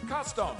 Custom.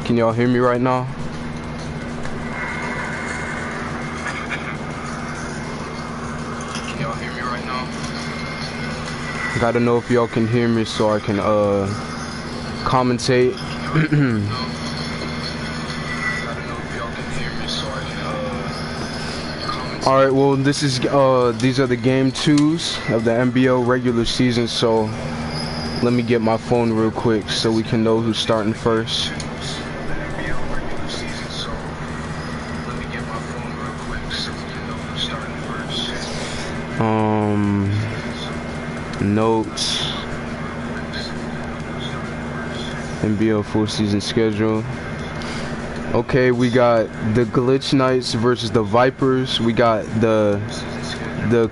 Can y'all hear me right now? Can y'all hear me right now? Gotta know if y'all can hear me so I can commentate. Alright, well this is these are the game 2's of the NBL regular season, so let me get my phone real quick so we can know who's starting first. Notes. NBL full season schedule. Okay, we got the Glitch Knights versus the Vipers. We got the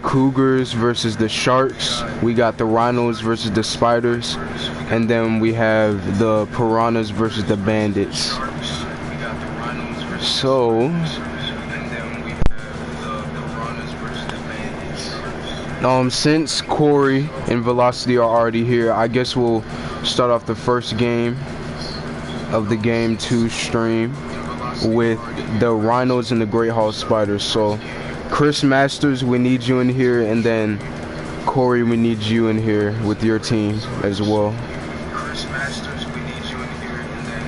Cougars versus the Sharks. We got the Rhinos versus the Spiders. And then we have the Piranhas versus the Bandits. So, since Corey and Velocity are already here, I guess we'll start off the first game of the Game 2 stream with the Rhinos and the Great Hall Spiders. So, Chris Masters, we need you in here, and then Corey, we need you in here with your team as well. Chris Masters, we need you in here, and then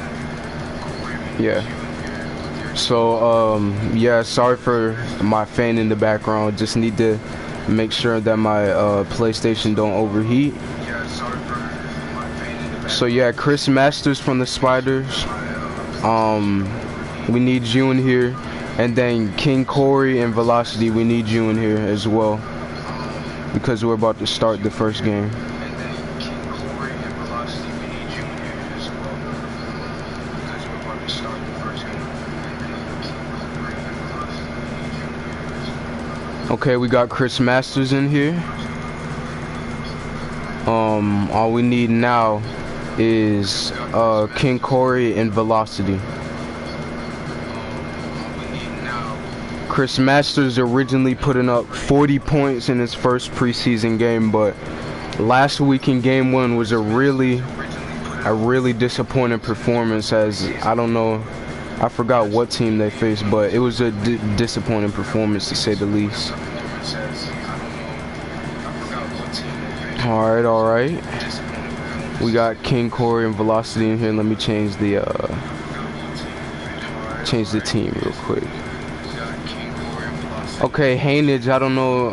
Corey, yeah. So, yeah, sorry for my fan in the background. Just need to make sure that my PlayStation don't overheat. So yeah, Chris Masters from the Spiders, we need you in here, and then King Corey and Velocity, we need you in here as well, because we're about to start the first game. Okay, we got Chris Masters in here. All we need now is King Corey and Velocity. Chris Masters originally putting up 40 points in his first preseason game, but last week in game 1 was a really disappointing performance, as I don't know, I forgot what team they faced, but it was a disappointing performance to say the least. Alright. We got King Corey and Velocity in here. Let me change the team real quick. Okay, Hainage, I don't know.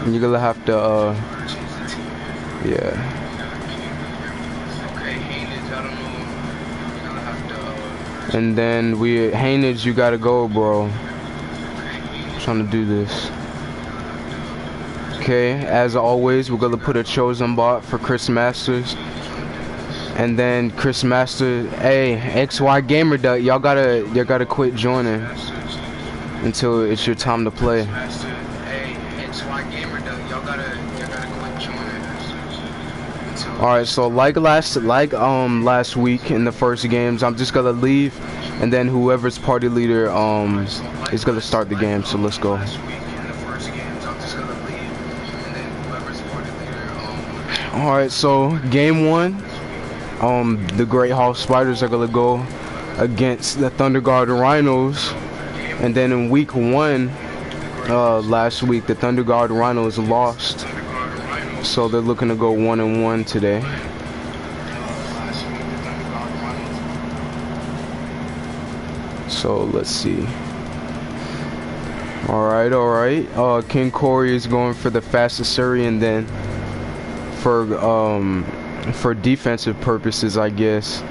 You're gonna have to yeah. And then Hainage, you gotta go, bro. I'm trying to do this. Okay, as always, we're gonna put a chosen bot for Chris Masters. And then Chris Masters, hey, XY Gamer Duck, y'all gotta quit joining until it's your time to play. Alright, so like last week in the first games, I'm just gonna leave, and then whoever's party leader is gonna start the game. So let's go. Alright, so game 1, the Great Hall Spiders are gonna go against the Thunder Guard Rhinos, and then in week 1 last week the Thunder Guard Rhinos lost. So they're looking to go 1-1 today. So let's see. Alright. King Corey is going for the fastest Surrey, and then for defensive purposes, I guess,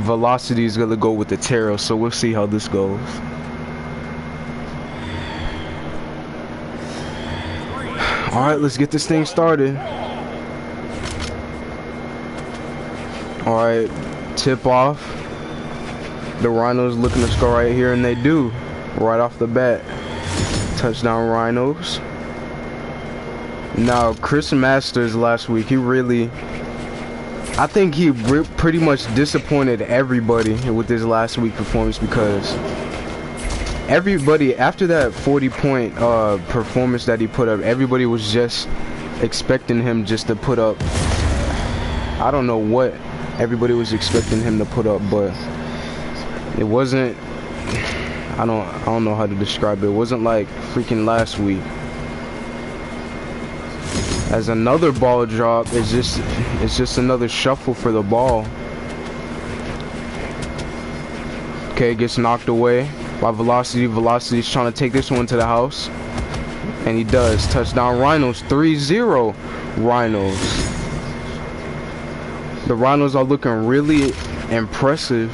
Velocity is gonna go with the Terror. So we'll see how this goes. Alright, let's get this thing started. Alright, tip off. The Rhinos looking to score right here, and they do. Right off the bat. Touchdown Rhinos. Now, Chris Masters last week, I think he pretty much disappointed everybody with his last week performance, because everybody, after that 40-point performance that he put up, everybody was just expecting him just to put up, I don't know what everybody was expecting him to put up, but it wasn't, I don't know how to describe it. It wasn't like freaking last week. As another ball drop, it's just another shuffle for the ball. Okay, gets knocked away by Velocity. Velocity's trying to take this one to the house, and he does. Touchdown Rhinos. 3-0 Rhinos. The Rhinos are looking really impressive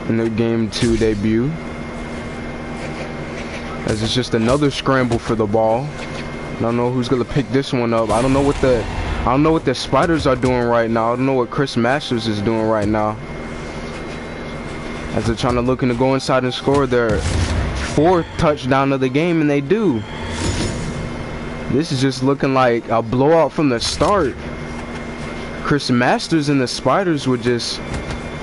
in their game 2 debut, as it's just another scramble for the ball. I don't know who's gonna pick this one up. I don't know what the Spiders are doing right now. I don't know what Chris Masters is doing right now. As they're trying to look to go inside and score their 4th touchdown of the game, and they do. This is just looking like a blowout from the start. Chris Masters and the Spiders were just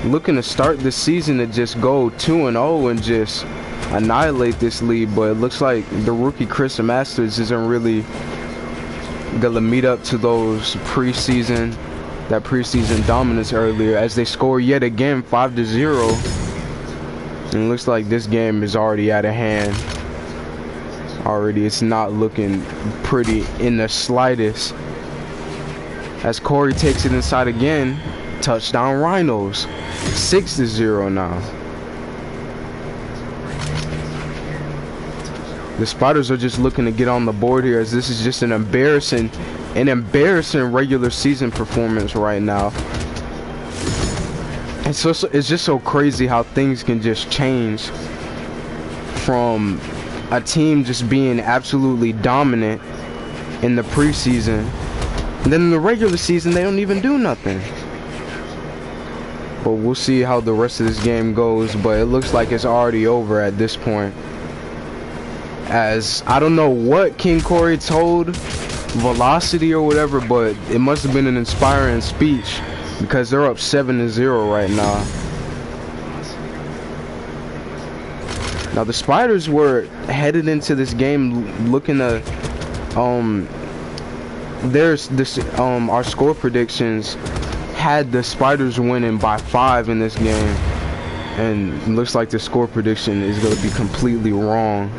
looking to start the season to just go 2-0 and just annihilate this lead, but it looks like the rookie Chris Masters isn't really gonna meet up to those preseason dominance earlier, as they score yet again 5-0, and it looks like this game is already out of hand. Already, it's not looking pretty in the slightest, as Corey takes it inside again. Touchdown Rhinos, 6-0 now. The Spiders are just looking to get on the board here, as this is just an embarrassing regular season performance right now. And so it's just so crazy how things can just change from a team just being absolutely dominant in the preseason, and then in the regular season they don't even do nothing. But we'll see how the rest of this game goes, but it looks like it's already over at this point. As I don't know what King Corey told Velocity or whatever, but it must have been an inspiring speech, because they're up 7-0 right now. Now the Spiders were headed into this game looking to our score predictions had the Spiders winning by 5 in this game, and it looks like the score prediction is going to be completely wrong.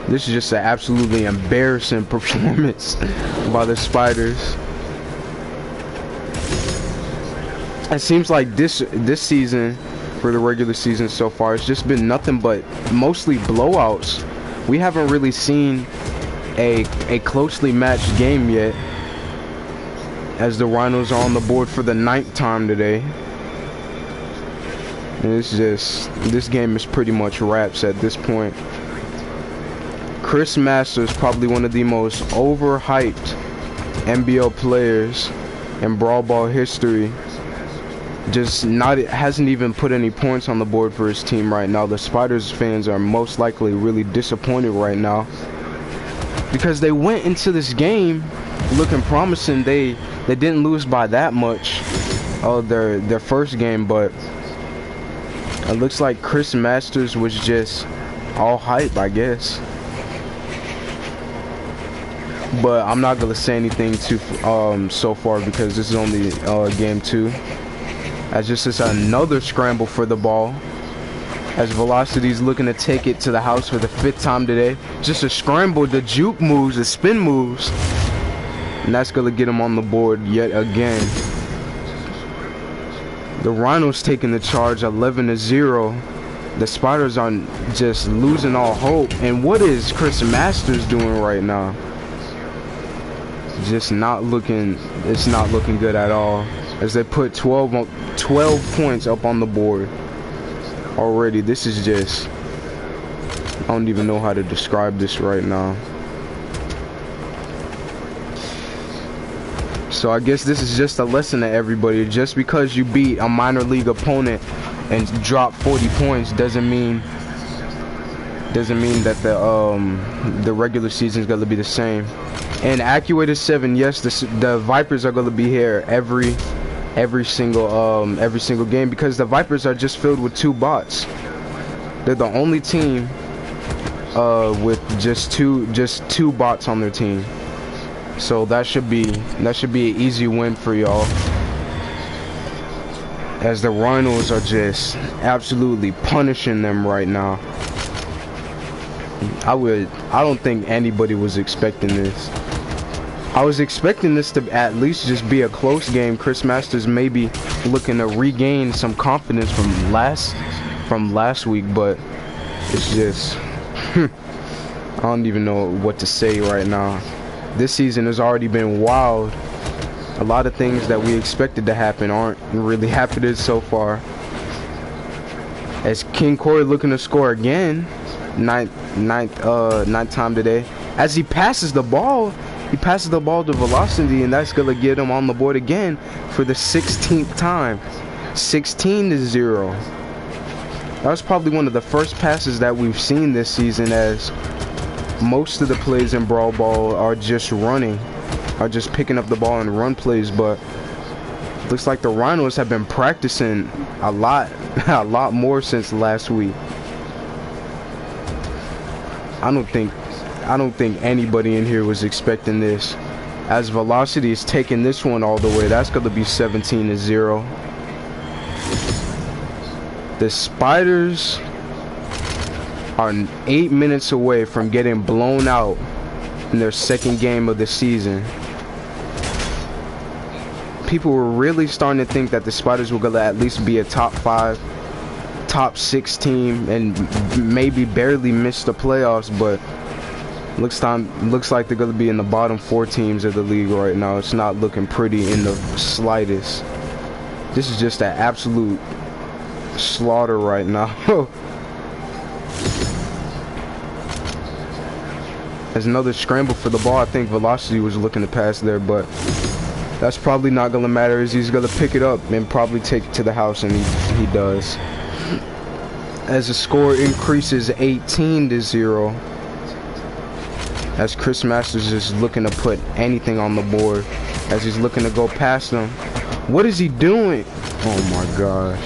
This is just an absolutely embarrassing performance by the Spiders. It seems like this season, for the regular season so far, it's just been nothing but mostly blowouts. We haven't really seen a closely matched game yet, as the Rhinos are on the board for the 9th time today. And this game is pretty much wraps at this point. Chris Masters, probably one of the most overhyped NBL players in Brawl Ball history, hasn't even put any points on the board for his team right now. The Spiders fans are most likely really disappointed right now, because they went into this game looking promising. They didn't lose by that much their first game, but it looks like Chris Masters was just all hype, I guess. But I'm not gonna say anything too so far, because this is only game 2. As this is another scramble for the ball, as Velocity's looking to take it to the house for the 5th time today. Just a scramble, the juke moves, the spin moves, and that's gonna get him on the board yet again. The Rhinos taking the charge, 11-0. The Spiders are just losing all hope. And what is Chris Masters doing right now? Just not looking. It's not looking good at all, as they put 12 points up on the board already. This is just, I don't even know how to describe this right now. So I guess this is just a lesson to everybody. Just because you beat a minor league opponent and drop 40 points doesn't mean that the regular season is going to be the same. And Accurate 7, yes, the Vipers are going to be here every single game, because the Vipers are just filled with 2 bots. They're the only team with just two bots on their team. So that should be an easy win for y'all, as the Rhinos are just absolutely punishing them right now. I don't think anybody was expecting this. I was expecting this to at least just be a close game. Chris Masters maybe looking to regain some confidence from last week, but it's just I don't even know what to say right now. This season has already been wild. A lot of things that we expected to happen aren't really happening so far. As King Corey looking to score again, ninth time today. As he passes the ball to Velocity, and that's gonna get him on the board again for the 16th time. 16-0. That was probably one of the first passes that we've seen this season, as most of the plays in Brawl Ball are just running, are just picking up the ball and run plays, but looks like the Rhinos have been practicing a lot more since last week. I don't think anybody in here was expecting this, as Velocity is taking this one all the way. That's going to be 17-0. The Spiders are 8 minutes away from getting blown out in their second game of the season. People were really starting to think that the Spiders were going to at least be a top 5, top 6 team and maybe barely miss the playoffs, but looks like they're going to be in the bottom 4 teams of the league right now. It's not looking pretty in the slightest. This is just an absolute slaughter right now. There's another scramble for the ball. I think Velocity was looking to pass there, but that's probably not going to matter, as he's going to pick it up and probably take it to the house, and he does. As the score increases 18-0, as Chris Masters is looking to put anything on the board, as he's looking to go past him. What is he doing? Oh my gosh.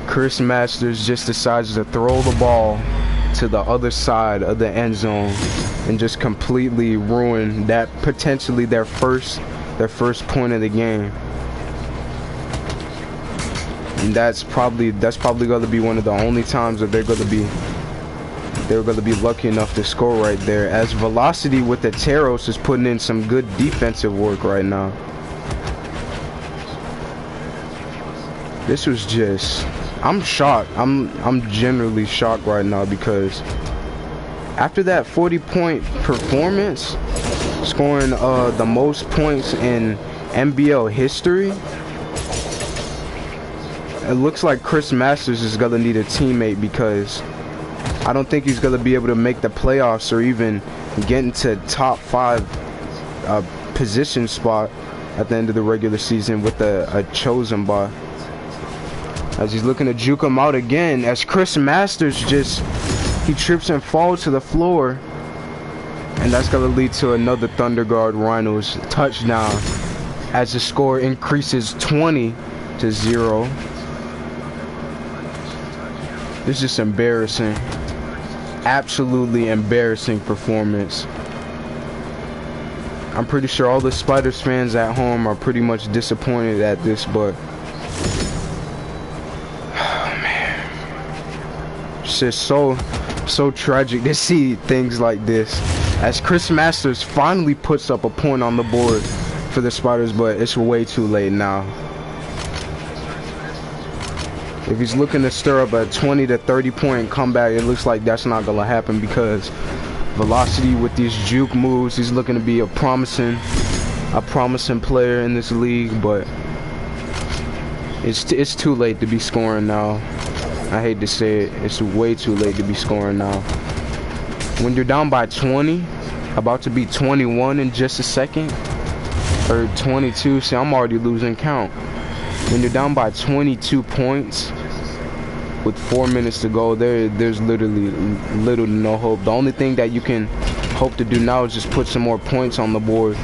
Chris Masters just decides to throw the ball to the other side of the end zone and just completely ruin that, potentially their first point of the game. And that's probably going to be one of the only times that they're going to be lucky enough to score right there, as Velocity with the Taros is putting in some good defensive work right now. This was just, I'm shocked. I'm generally shocked right now, because after that 40-point performance, scoring the most points in NBL history, it looks like Chris Masters is gonna need a teammate, because I don't think he's gonna be able to make the playoffs or even get into top 5 position spot at the end of the regular season with a chosen bot. As he's looking to juke him out again, as Chris Masters he trips and falls to the floor, and that's gonna lead to another Thunder Guard Rhinos touchdown, as the score increases 20-0. This is just embarrassing. Absolutely embarrassing performance. I'm pretty sure all the Spiders fans at home are pretty much disappointed at this, but it's just so tragic to see things like this, as Chris Masters finally puts up a point on the board for the Spiders, but it's way too late now. If he's looking to stir up a 20 to 30 point comeback, it looks like that's not gonna happen, because Velocity with these juke moves, he's looking to be a promising player in this league, but it's too late to be scoring now. I hate to say it, it's way too late to be scoring now. When you're down by 20, about to be 21 in just a second, or 22, see, I'm already losing count. When you're down by 22 points with 4 minutes to go, there's literally little to no hope. The only thing that you can hope to do now is just put some more points on the board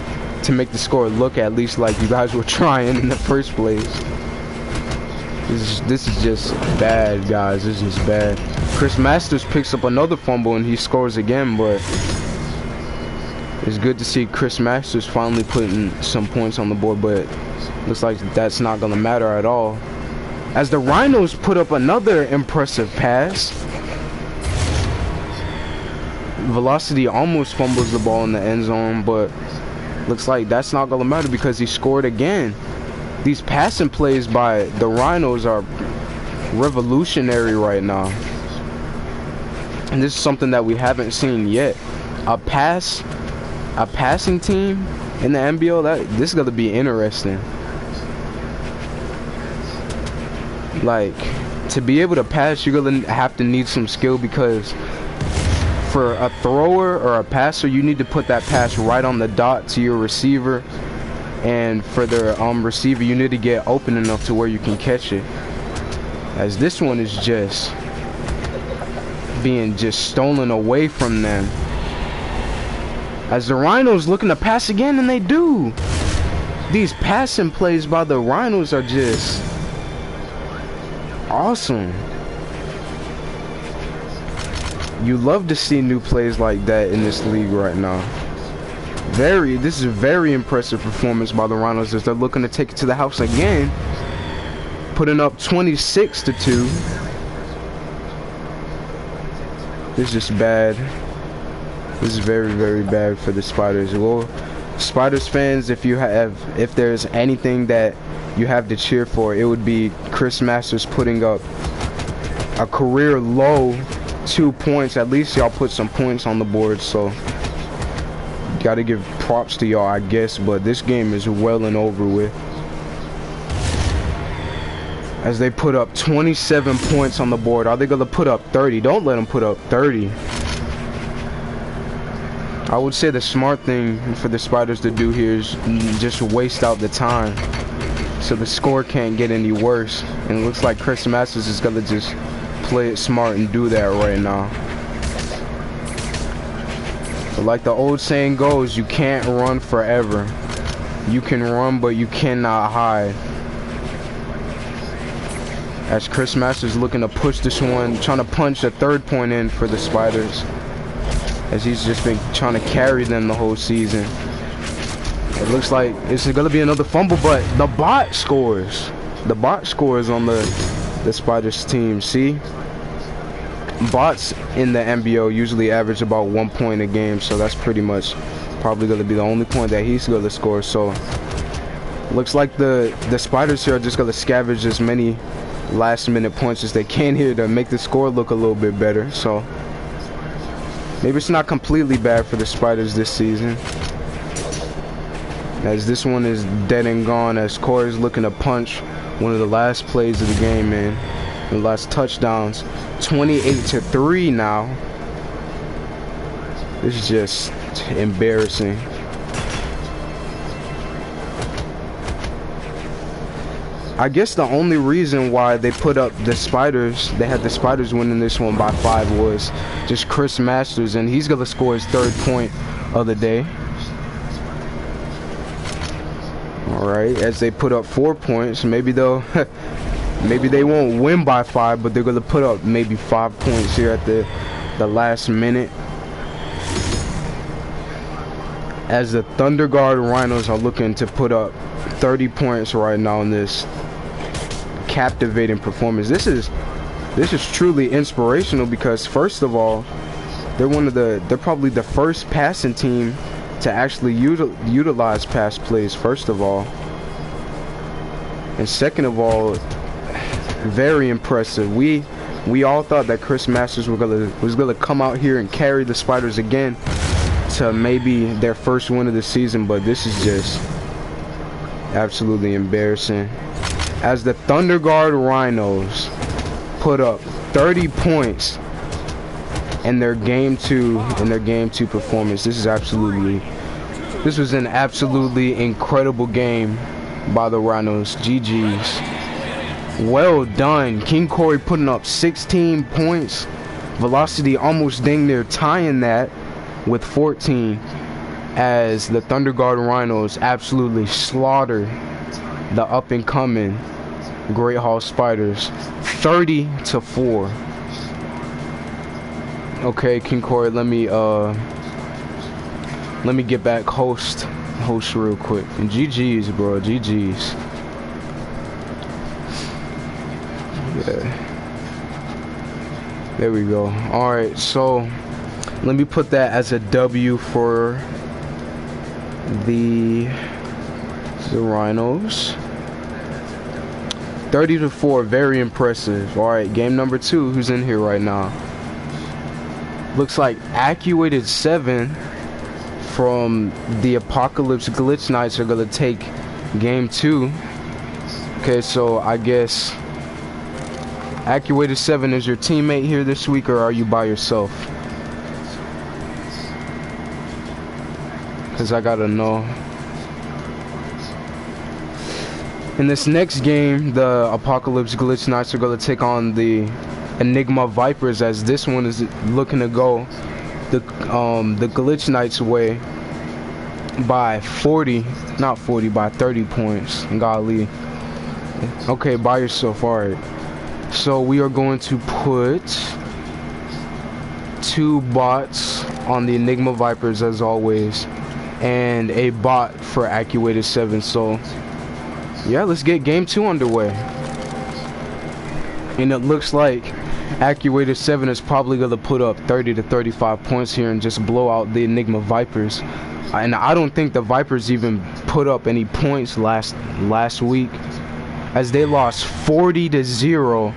to make the score look at least like you guys were trying in the first place. This is just bad, guys. This is just bad. Chris Masters picks up another fumble and he scores again, but it's good to see Chris Masters finally putting some points on the board, but looks like that's not gonna matter at all, as the Rhinos put up another impressive pass. Velocity almost fumbles the ball in the end zone, but looks like that's not gonna matter because he scored again. These passing plays by the Rhinos are revolutionary right now, and this is something that we haven't seen yet. A passing team in the NBL, this is gonna be interesting. Like, to be able to pass, you're gonna have to need some skill, because for a thrower or a passer, you need to put that pass right on the dot to your receiver. And for the receiver, you need to get open enough to where you can catch it. As this one is just being stolen away from them. As the Rhinos looking to pass again, and they do. These passing plays by the Rhinos are just awesome. You love to see new plays like that in this league right now. This is a very impressive performance by the Rhinos as they're looking to take it to the house again, putting up 26-2. This is just bad. This is very, very bad for the Spiders. Well, Spiders fans, if there's anything that you have to cheer for, it would be Chris Masters putting up a career low 2 points. At least y'all put some points on the board, so gotta give props to y'all, I guess. But this game is well and over with, as they put up 27 points on the board. Are they gonna put up 30? Don't let them put up 30. I would say the smart thing for the Spiders to do here is just waste out the time so the score can't get any worse. And it looks like Chris Masters is gonna just play it smart and do that right now. But like the old saying goes, you can't run forever. You can run, but you cannot hide. As Chris Masters looking to push this one, trying to punch a third point in for the Spiders, as he's just been trying to carry them the whole season. It looks like it's gonna be another fumble, but the bot scores. The bot scores on the Spiders team. See, bots in the NBL usually average about 1 point a game, so that's pretty much probably gonna be the only point that he's gonna score. So looks like the Spiders here are just gonna scavenge as many last minute points as they can here to make the score look a little bit better. So maybe it's not completely bad for the Spiders this season, as this one is dead and gone, as Corey's looking to punch one of the last plays of the game, man. The last touchdowns. 28-3 now. This is just embarrassing. I guess the only reason why they put up the Spiders, they had the Spiders winning this one by 5, was just Chris Masters, and he's gonna score his 3rd point of the day. Alright, as they put up 4 points, maybe they'll maybe they won't win by 5, but they're gonna put up maybe 5 points here at the last minute. As the Thunder Guard Rhinos are looking to put up 30 points right now in this captivating performance. This is truly inspirational, because first of all, they're probably the first passing team to actually utilize pass plays, first of all. And second of all, very impressive. We all thought that Chris Masters was gonna come out here and carry the Spiders again to maybe their first win of the season, but this is just absolutely embarrassing. As the Thunder Guard Rhinos put up 30 points in their game 2 performance. This was an absolutely incredible game by the Rhinos. GG's. Well done. King Corey putting up 16 points. Velocity almost dang near tying that with 14, as the Thunder Guard Rhinos absolutely slaughter the up-and-coming Great Hall Spiders 30-4. Okay, King Corey, let me get back host real quick. And GG's, bro, GG's. Yeah. There we go. Alright, so let me put that as a W for the Rhinos. 30-4, very impressive. Alright, game number 2, who's in here right now? Looks like Accuated 7 from the Apocalypse Glitch Knights are gonna take game 2. Okay, so I guess Accuated 7 is your teammate here this week, or are you by yourself? because I gotta know. In this next game, the Apocalypse Glitch Knights are gonna take on the Enigma Vipers, as this one is looking to go the Glitch Knights way by 30 points. Golly. Okay, by yourself. Alright. So we are going to put 2 bots on the Enigma Vipers as always, and a bot for Accuated 7. So yeah, let's get game 2 underway. And it looks like Accuated 7 is probably going to put up 30 to 35 points here and just blow out the Enigma Vipers. And I don't think the Vipers even put up any points last week, as they lost 40-0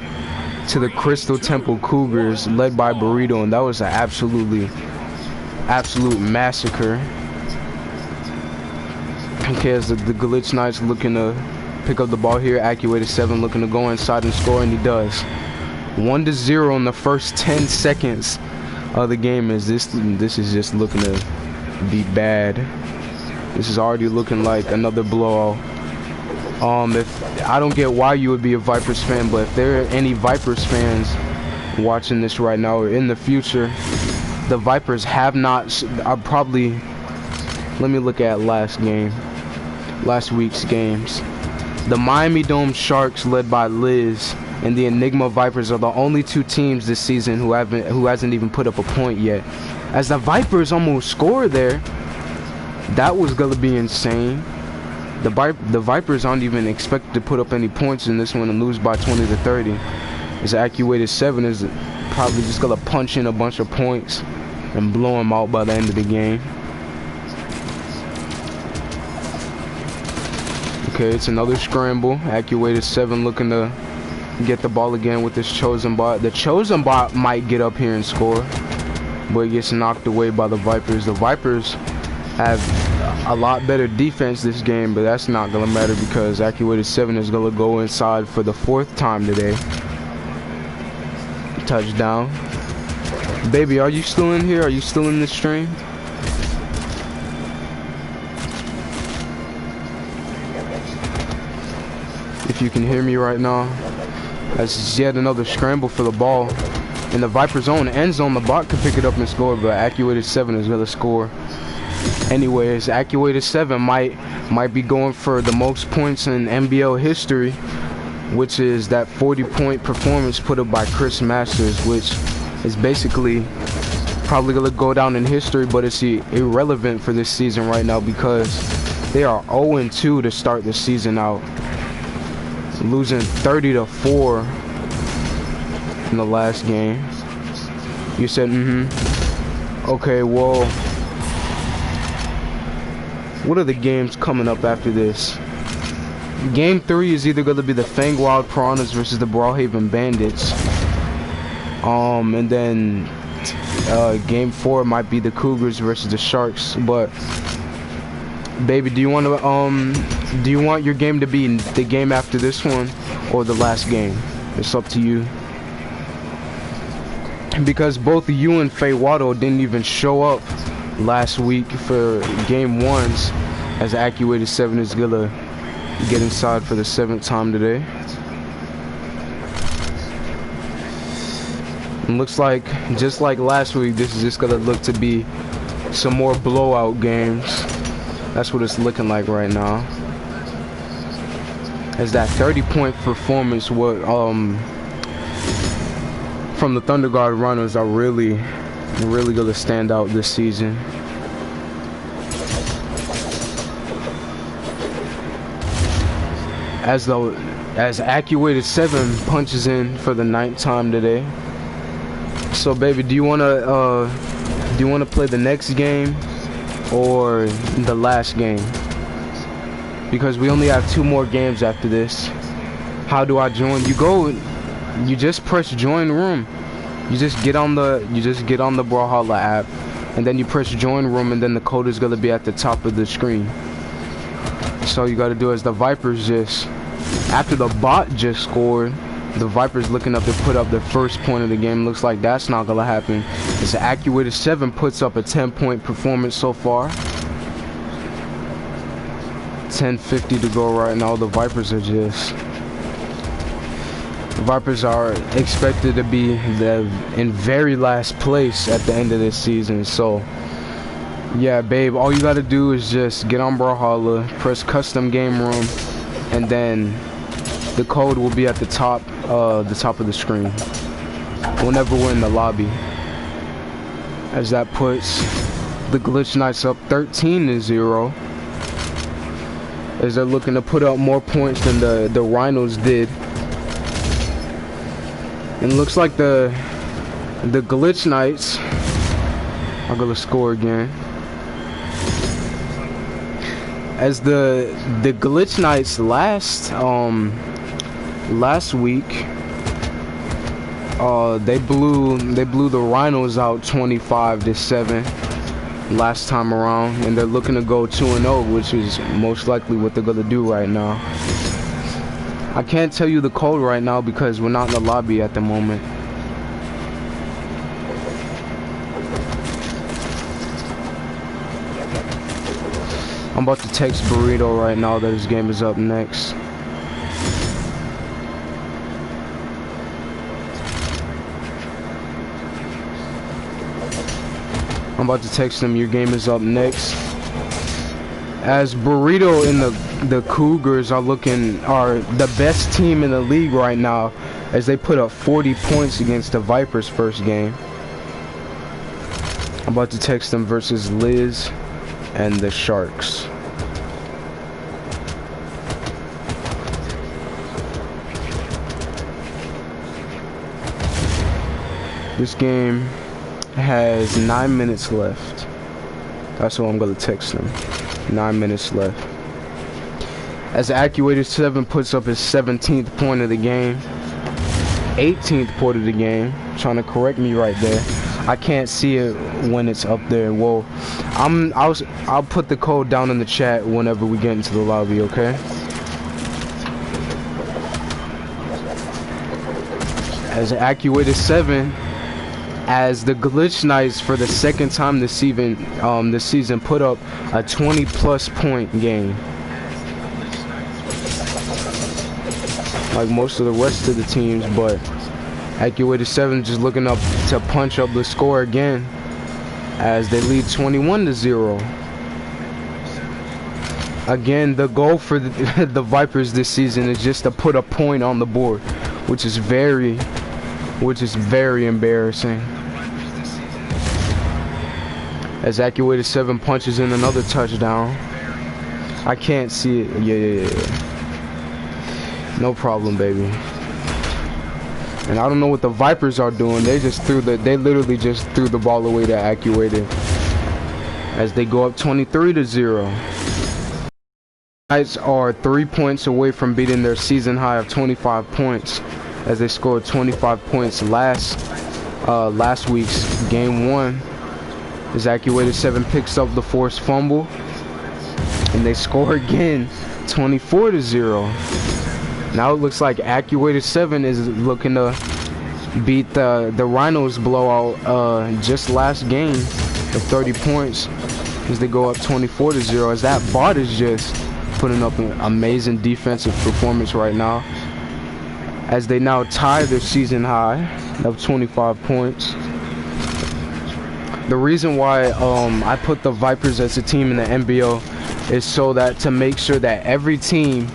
to the Crystal Temple Cougars, led by Burrito, and that was an absolute massacre. Okay, as the Glitch Knights looking to pick up the ball here, Accuated 7 looking to go inside and score, and he does. 1-0 in the first 10 seconds of the game. This is just looking to be bad. This is already looking like another blowout. If I don't get why you would be a Vipers fan, but if there are any Vipers fans watching this right now or in the future, the Vipers have not. Let me look at last week's games. The Miami Dome Sharks, led by Liz, and the Enigma Vipers are the only 2 teams this season who hasn't even put up a point yet. As the Vipers almost scored there, that was gonna be insane. The Vipers aren't even expected to put up any points in this one and lose by 20 to 30. As Accuated 7 is probably just gonna punch in a bunch of points and blow them out by the end of the game. Okay, it's another scramble. Accuated 7 looking to get the ball again with this Chosen Bot. The Chosen Bot might get up here and score, but it gets knocked away by the Vipers. The Vipers have a lot better defense this game, but that's not gonna matter because Accuated 7 is gonna go inside for the 4th time today. Touchdown. Baby, are you still in here? Are you still in this stream? If you can hear me right now. That's yet another scramble for the ball. In the Vipers' own end zone, the bot could pick it up and score, but Accuated 7 is gonna score. Anyways, Accuated 7 might be going for the most points in NBL history, which is that 40-point performance put up by Chris Masters, which is basically probably gonna go down in history, but it's irrelevant for this season right now because they are 0-2 to start the season out, losing 30-4 in the last game. You said okay, well, what are the games coming up after this? Game 3 is either going to be the Fangwild Piranhas versus the Brawlhaven Bandits, and then game 4 might be the Cougars versus the Sharks. But baby, do you want your game to be the game after this one or the last game? It's up to you, because both you and Faye Waddle didn't even show up last week for game 1s, as Accuated 7 is gonna get inside for the 7th time today. And looks like, just like last week, this is just gonna look to be some more blowout games. That's what it's looking like right now, as that 30-point performance from the Thunder Guard runners are really gonna stand out this season. As Accuated 7 punches in for the 9th time today. So baby, do you wanna play the next game or the last game? Because we only have 2 more games after this. How do I join? You just press join room. You just get on the Brawlhalla app, and then you press join room, and then the code is gonna be at the top of the screen. So all you gotta do is the Vipers just, after the bot just scored, the Vipers looking up to put up their first point of the game. Looks like that's not gonna happen. It's Accuated 7 puts up a 10-point performance so far. 10:50 to go right now. The Vipers are expected to be in very last place at the end of this season. So yeah, babe, all you gotta do is just get on Brawlhalla, press custom game room, and then the code will be at the top of the screen whenever we're in the lobby. As that puts the Glitch Knights up 13-0. As they're looking to put up more points than the Rhinos did. And looks like the Glitch Knights are gonna score again. As the Glitch Knights last week, they blew the Rhinos out 25-7 last time around, and they're looking to go 2-0, which is most likely what they're gonna do right now. I can't tell you the code right now because we're not in the lobby at the moment. I'm about to text Burrito right now that his game is up next. I'm about to text him, your game is up next. As Burrito and the Cougars are the best team in the league right now, as they put up 40 points against the Vipers first game. I'm about to text them versus Liz and the Sharks. This game has 9 minutes left. That's what I'm gonna text them. 9 minutes left. As Actuator 7 puts up his 17th point of the game, 18th point of the game. Trying to correct me right there. I can't see it when it's up there. Well, I'll put the code down in the chat whenever we get into the lobby, okay? As Actuator 7, as the Glitch Knights for the second time this season put up a 20+ point game. Like most of the rest of the teams, but Actuator 7 just looking up to punch up the score again as they lead 21-0. Again, the goal for the Vipers this season is just to put a point on the board, which is very embarrassing. As Actuator 7 punches in another touchdown. I can't see it. Yeah. No problem, baby. And I don't know what the Vipers are doing. They literally just threw the ball away to Actuator. As they go up 23-0. Knights are 3 points away from beating their season high of 25 points. As they scored 25 points last week's game 1. As Actuator 7 picks up the forced fumble, and they score again, 24-0. Now it looks like Actuator 7 is looking to beat the Rhinos blowout just last game of 30 points, as they go up 24-0. As that bot is just putting up an amazing defensive performance right now, as they now tie their season high of 25 points. The reason why I put the Vipers as a team in the NBL is so that to make sure that every team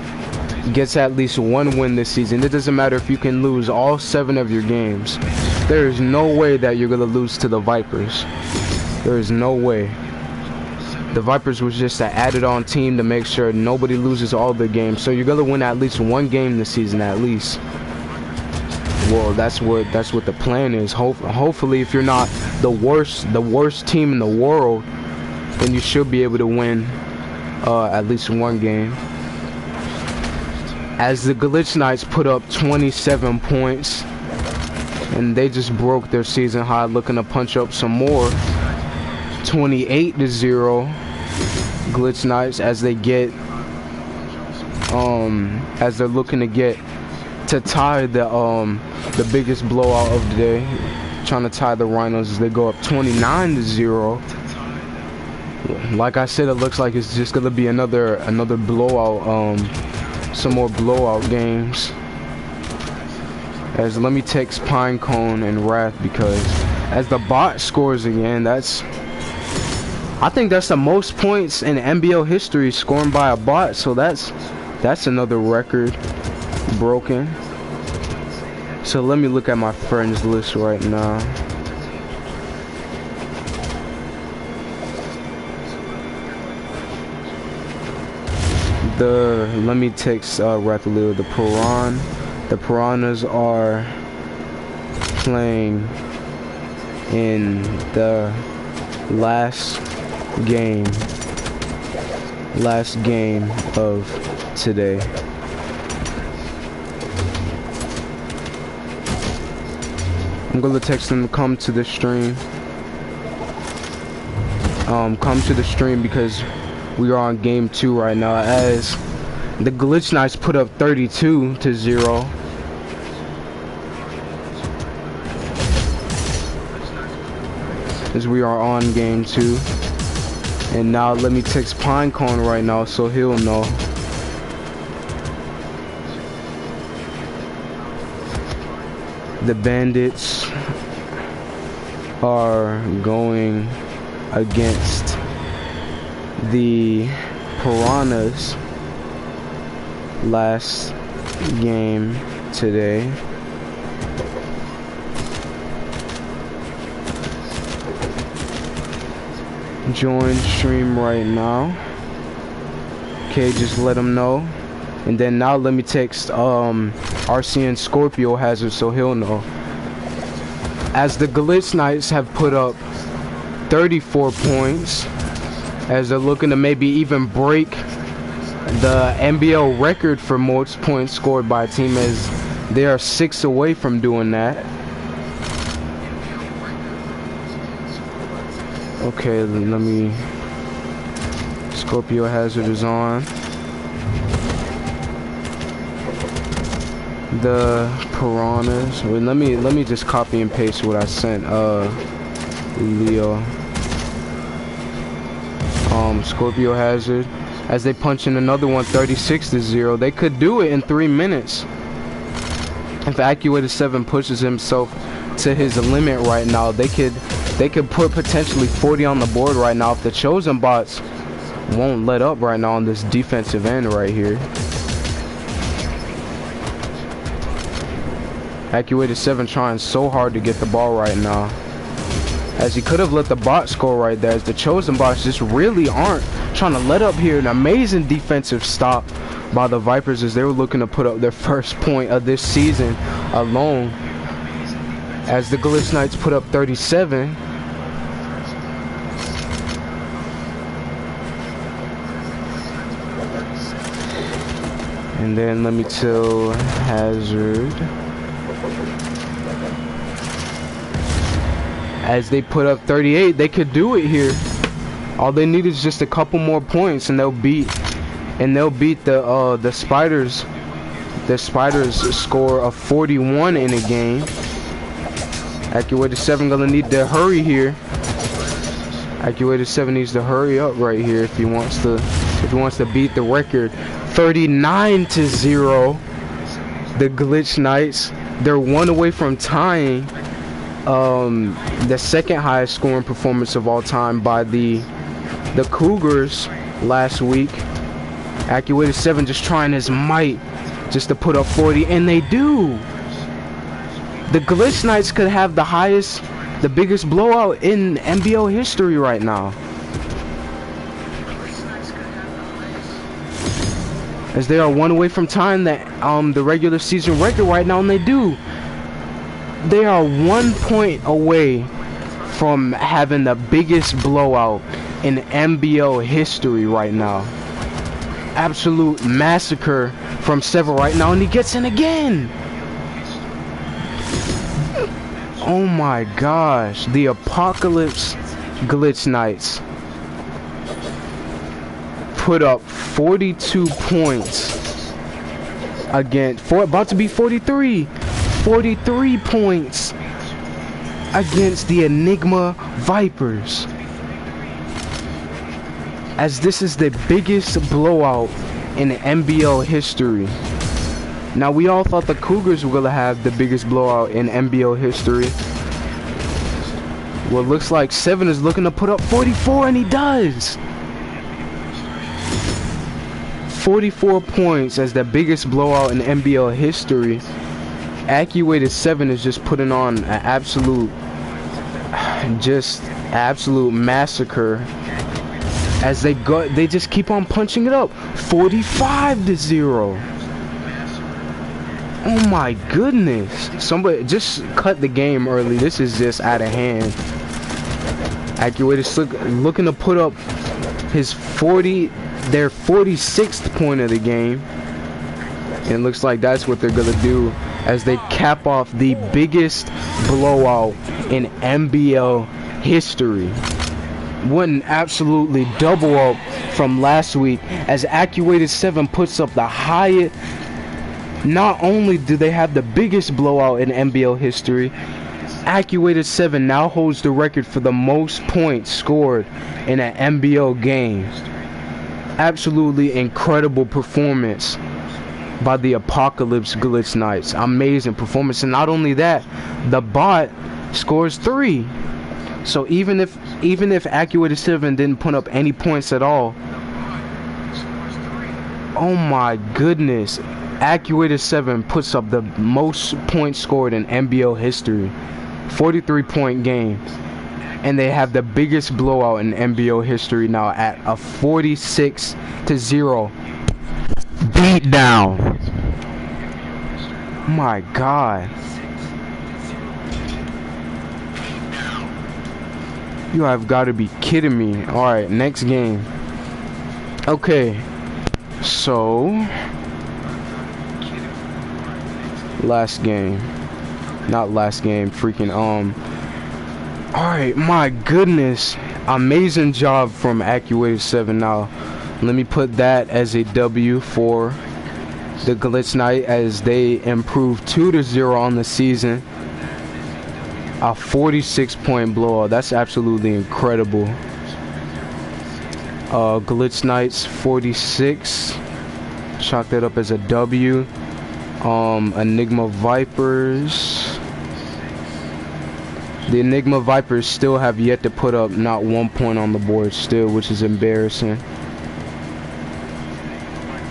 gets at least one win this season. It doesn't matter if you can lose all 7 of your games. There is no way that you're gonna lose to the Vipers. There is no way. The Vipers was just an added on team to make sure nobody loses all their games. So you're gonna win at least one game this season at least. Well, that's what the plan is. Hopefully, if you're not the worst team in the world, then you should be able to win at least one game. As the Glitch Knights put up 27 points, and they just broke their season high, looking to punch up some more. 28-0, Glitch Knights, as they get as they're looking to get to tie the biggest blowout of the day, trying to tie the Rhinos as they go up 29-0. Like I said, it looks like it's just gonna be another blowout. Some more blowout games. As let me text Pinecone and Wrath, because as the bot scores again, I think that's the most points in NBL history scored by a bot. So that's another record broken. So let me look at my friends list right now. Let me text Rathalil. The Piranhas are playing in the last game of today. I'm gonna text them to come to the stream. Come to the stream because we are on game 2 right now, as the Glitch Knights put up 32-0. As we are on game 2. And now let me text Pinecone right now so he'll know. The Bandits are going against the Piranhas last game today. Join stream right now. Okay, just let them know. And then now let me text RCN Scorpio Hazard so he'll know. As the Glitch Knights have put up 34 points, as they're looking to maybe even break the NBL record for most points scored by a team, as they are 6 away from doing that. Okay, let me. Scorpio Hazard is on. The Piranhas. Wait, let me just copy and paste what I sent. Leo. Scorpio Hazard. As they punch in another one, 36-0. They could do it in 3 minutes. If Actuator 7 pushes himself to his limit right now, they could put potentially 40 on the board right now if the Chosen bots won't let up right now on this defensive end right here. Actuator 7 trying so hard to get the ball right now, as he could have let the bot score right there, as the Chosen bots just really aren't trying to let up here. An amazing defensive stop by the Vipers as they were looking to put up their first point of this season alone, as the Glitch Knights put up 37. And then let me tell Hazard, as they put up 38, they could do it here. All they need is just a couple more points and they'll beat the Spiders. The Spiders score of 41 in a game. Actuator 7 gonna need to hurry here. Actuator 7 needs to hurry up right here if he wants to beat the record. 39-0. The Glitch Knights, they're 1 away from tying the second highest scoring performance of all time by the Cougars last week. Actuator 7 just trying his might just to put up 40, and they do. The Glitch Knights could have the biggest blowout in NBL history right now, as they are 1 away from tying the regular season record right now, and they do. They are 1 point away from having the biggest blowout in NBL history right now. Absolute massacre from Sever right now, and he gets in again. Oh my gosh, the Apocalypse Glitch Knights put up 42 points against, about to be 43 points against the Enigma Vipers. as this is the biggest blowout in NBL history. Now, we all thought the Cougars were going to have the biggest blowout in NBL history. Well, it looks like 7 is looking to put up 44, and he does. 44 points as the biggest blowout in NBL history. Accurated 7 is just putting on an absolute massacre as they just keep on punching it up. 45-0. Oh my goodness. Somebody just cut the game early. This is just out of hand. Accurated looking to put up their 46th point of the game. And it looks like that's what they're gonna do as they cap off the biggest blowout in NBL history. What an absolutely double up from last week as Accurated 7 puts up the highest. Not only do they have the biggest blowout in NBL history, Accurated 7 now holds the record for the most points scored in an NBL game. Absolutely incredible performance by the Apocalypse Glitch Knights. Amazing performance. And not only that, the bot scores 3. So even if Accurated 7 didn't put up any points at all, oh my goodness, Accurated 7 puts up the most points scored in NBL history. 43-point game. And they have the biggest blowout in NBL history now at a 46-0 beat down. My God. You have got to be kidding me. Alright, next game. Okay. So last game. Not last game, freaking alright, my goodness. Amazing job from Accurated 7. Now, let me put that as a W for the Glitch Knight as they improve 2-0 on the season. A 46-point blowout. That's absolutely incredible. Glitch Knights 46. Chalk that up as a W. Enigma Vipers. The Enigma Vipers still have yet to put up not 1 point on the board still, which is embarrassing.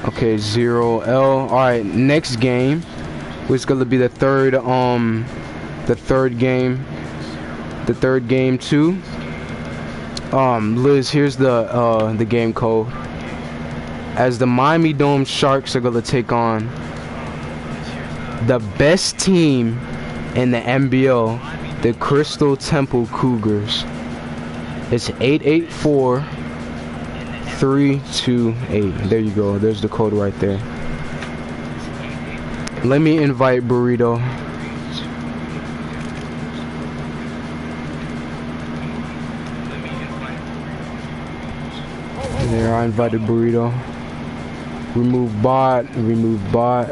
Okay, 0L. Alright, next game, which is gonna be the third game too. Liz, here's the game code. As the Miami Dome Sharks are gonna take on the best team in the NBL, the Crystal Temple Cougars. It's 884-328. There you go. There's the code right there. Let me invite Burrito. There, I invited Burrito. Remove bot. Remove bot.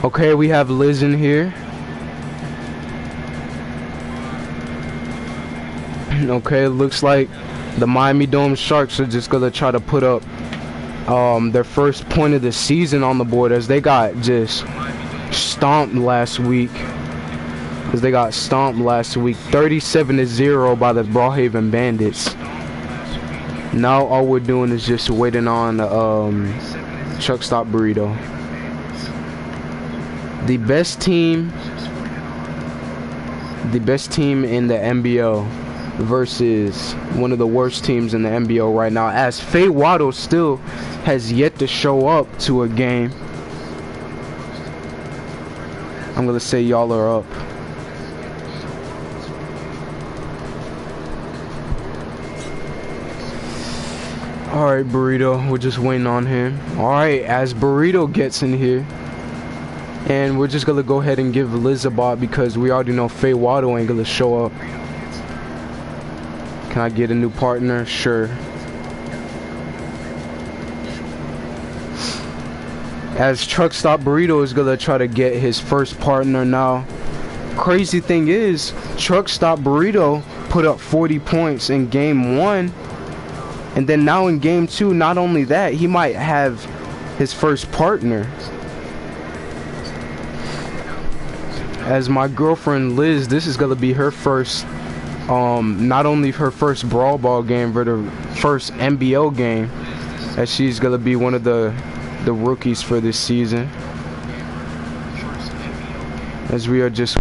Okay, we have Liz in here. Okay, it looks like the Miami Dome Sharks are just gonna try to put up their first point of the season on the board as they got just stomped last week. 37-0 by the Brawlhaven Bandits. Now all we're doing is just waiting on Truck Stop Burrito. The best team in the NBL versus one of the worst teams in the NBL right now, as Faye Waddle still has yet to show up to a game. I'm gonna say y'all are up. Alright, Burrito, we're just waiting on him. Alright, as Burrito gets in here, and we're just gonna go ahead and give Liz a bot because we already know Faye Waddle ain't gonna show up. Can I get a new partner? Sure. As Truck Stop Burrito is gonna try to get his first partner now. Crazy thing is, Truck Stop Burrito put up 40 points in game 1, And then now in game 2, not only that, he might have his first partner. As my girlfriend Liz, this is gonna be her first, not only her first Brawl Ball game, but her first NBL game, as she's gonna be one of the rookies for this season. As we are just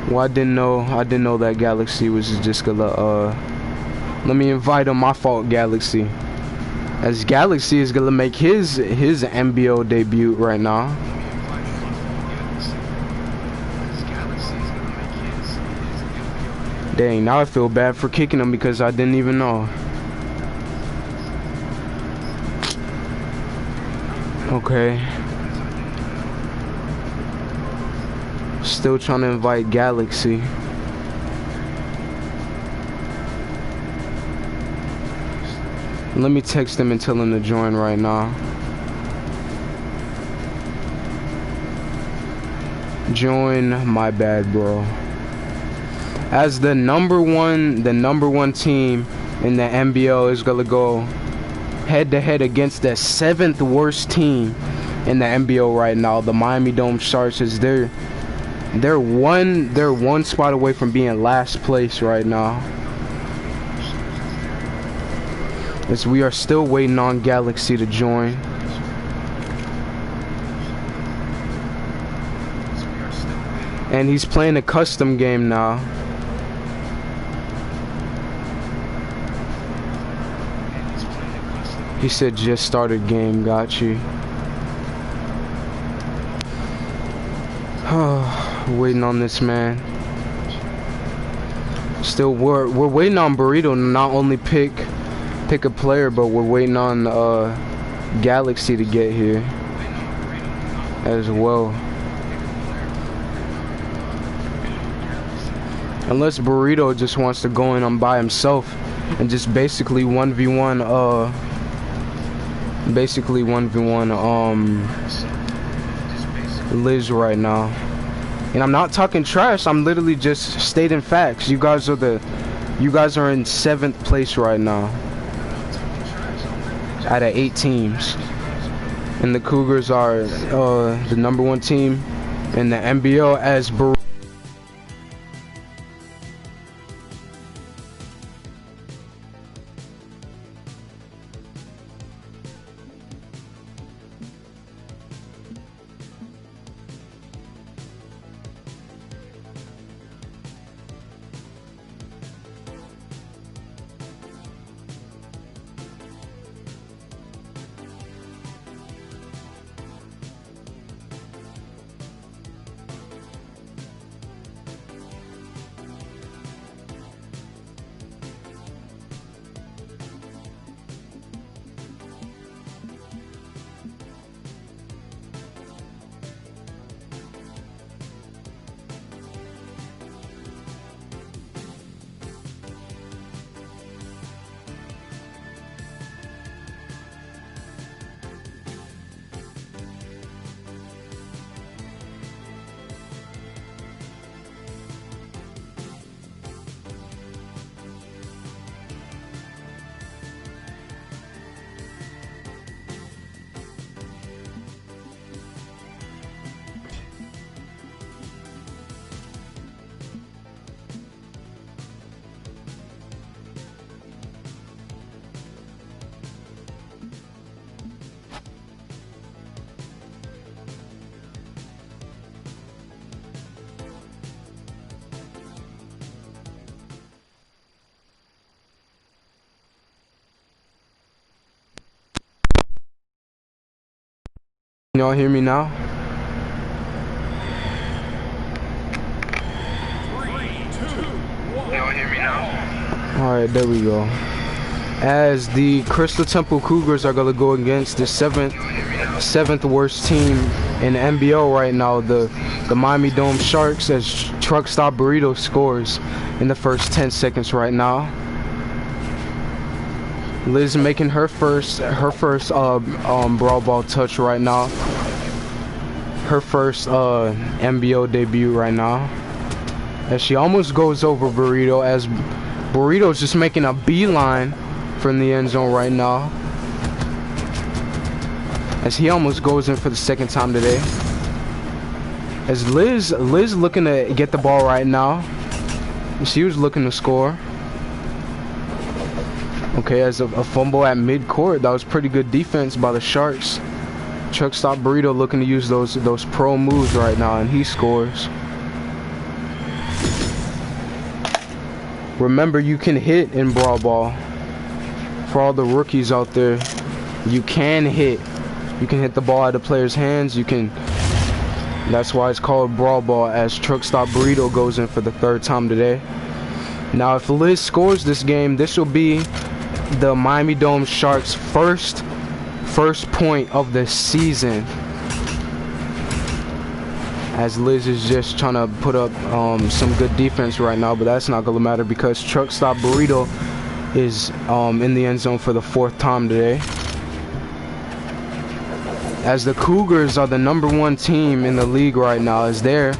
well, I didn't know that Galaxy was just gonna let me invite him. My fault, Galaxy. As Galaxy is gonna make his NBL debut right now. Dang, now I feel bad for kicking him because I didn't even know. Okay. Still trying to invite Galaxy. Let me text him and tell him to join right now. Join, my bad, bro. As the number one team in the NBL is gonna go head to head against the 7th worst team in the NBL right now, the Miami Dome Sharks. Is they're one spot away from being last place right now. As we are still waiting on Galaxy to join. And he's playing a custom game now. He said just started game, got you. Waiting on this man. Still we're waiting on Burrito to not only pick a player, but we're waiting on Galaxy to get here as well. Unless Burrito just wants to go in on by himself and just basically 1v1 Liz right now. And I'm not talking trash, I'm literally just stating facts. You guys are in 7th place right now out of 8 teams. And the Cougars are the number 1 team in the NBL as Y'all hear me now? 3, 2, 1. Y'all hear me now? Alright, there we go. As the Crystal Temple Cougars are going to go against the seventh worst team in the NBL right now, the Miami Dome Sharks, as Truck Stop Burrito scores in the first 10 seconds right now. Liz making her first brawl ball touch right now. Her first NBL debut right now. As she almost goes over Burrito, as Burrito's just making a beeline from the end zone right now. As he almost goes in for the second time today. As Liz looking to get the ball right now. She was looking to score. Okay, as a fumble at mid-court, that was pretty good defense by the Sharks. Truck Stop Burrito looking to use those pro moves right now, and he scores. Remember, you can hit in Brawl Ball. For all the rookies out there, you can hit. You can hit the ball out of players' hands. You can. That's why it's called Brawl Ball, as Truck Stop Burrito goes in for the third time today. Now, if Liz scores this game, this will be the Miami Dome Sharks' first point of the season. As Liz is just trying to put up some good defense right now, but that's not gonna matter because Truck Stop Burrito is in the end zone for the fourth time today. As the Cougars are the #1 team in the league right now, as they're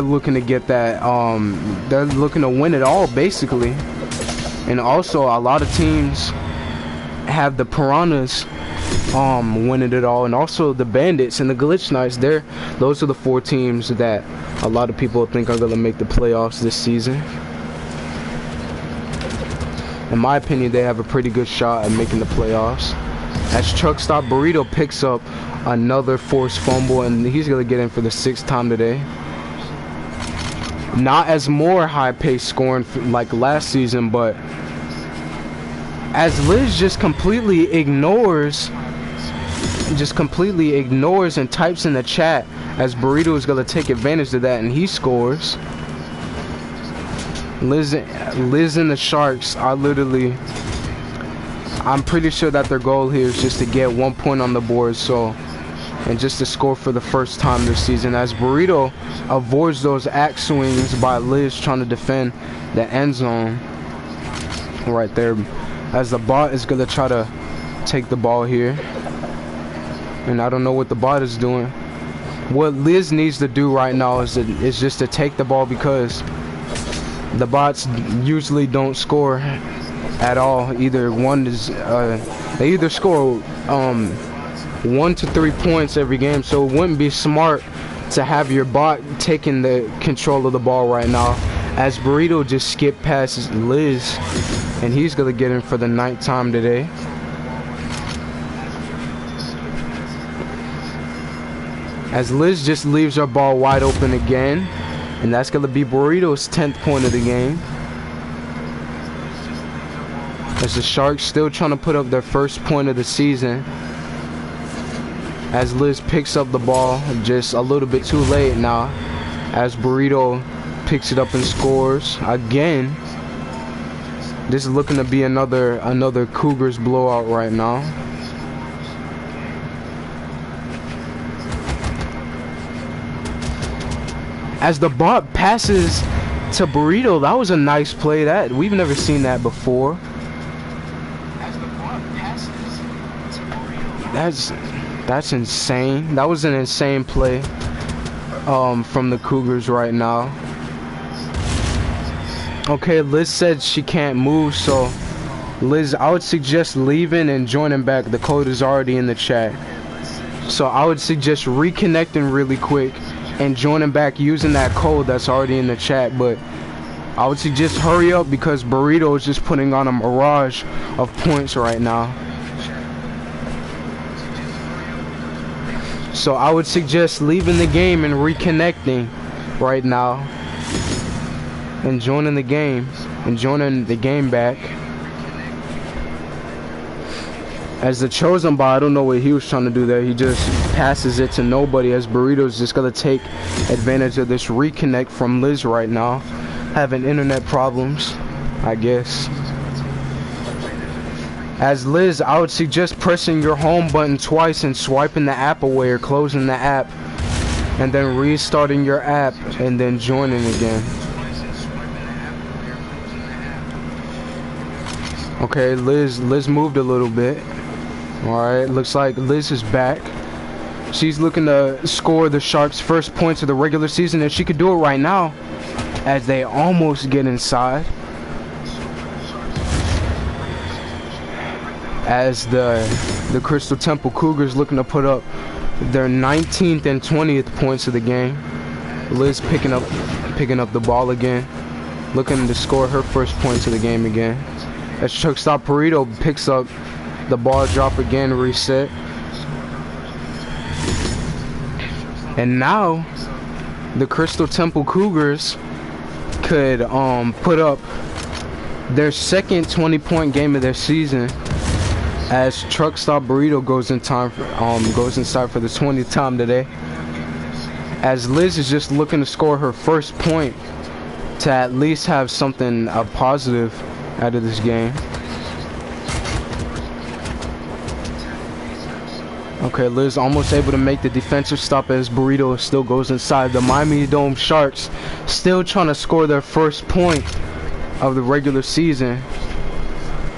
looking to get that, they're looking to win it all basically. And also a lot of teams have the Piranhas winning it all, and also the Bandits and the Glitch Knights. Those are the 4 teams that a lot of people think are gonna make the playoffs this season. In my opinion, they have a pretty good shot at making the playoffs. As Truck Stop Burrito picks up another forced fumble, and he's gonna get in for the 6th time today. Not as more high-paced scoring like last season, but as Liz just completely ignores and types in the chat, as Burrito is gonna take advantage of that, and he scores. Liz and the Sharks are literally, I'm pretty sure that their goal here is just to get 1 point on the board, and just to score for the first time this season, as Burrito avoids those axe swings by Liz trying to defend the end zone right there, as the bot is gonna try to take the ball here, and I don't know what the bot is doing. What Liz needs to do right now is just to take the ball, because the bots usually don't score at all. They either score 1 to 3 points every game, so it wouldn't be smart to have your bot taking the control of the ball right now, as Burrito just skipped past Liz, and he's gonna get in for the 9th time today. As Liz just leaves her ball wide open again, and that's gonna be Burrito's 10th point of the game. As the Sharks still trying to put up their first point of the season, as Liz picks up the ball just a little bit too late now, as Burrito picks it up and scores again. This is looking to be another Cougars blowout right now. As the bot passes to Burrito, that was a nice play. That we've never seen that before. As the bot passes to Burrito, that's insane. That was an insane play from the Cougars right now. Okay, Liz said she can't move, so Liz, I would suggest leaving and joining back. The code is already in the chat, so I would suggest reconnecting really quick and joining back using that code that's already in the chat. But I would suggest hurry up, because Burrito is just putting on a mirage of points right now. So I would suggest leaving the game and reconnecting right now, and joining the game back. As the chosen bot, I don't know what he was trying to do there. He just passes it to nobody, as Burrito's just gonna take advantage of this reconnect from Liz right now. Having internet problems, I guess. As Liz, I would suggest pressing your home button twice and swiping the app away or closing the app, and then restarting your app and then joining again. Okay, Liz moved a little bit. Alright, looks like Liz is back. She's looking to score the Sharks' first points of the regular season, and she could do it right now as they almost get inside. As the Crystal Temple Cougars looking to put up their 19th and 20th points of the game. Liz picking up the ball again, looking to score her first points of the game again. As Truck Stop Burrito picks up the ball drop again, reset. And now the Crystal Temple Cougars could put up their second 20-point game of their season, as Truck Stop Burrito goes inside for the 20th time today. As Liz is just looking to score her first point to at least have something positive out of this game. Okay, Liz almost able to make the defensive stop as Burrito still goes inside. The Miami Dome Sharks still trying to score their first point of the regular season.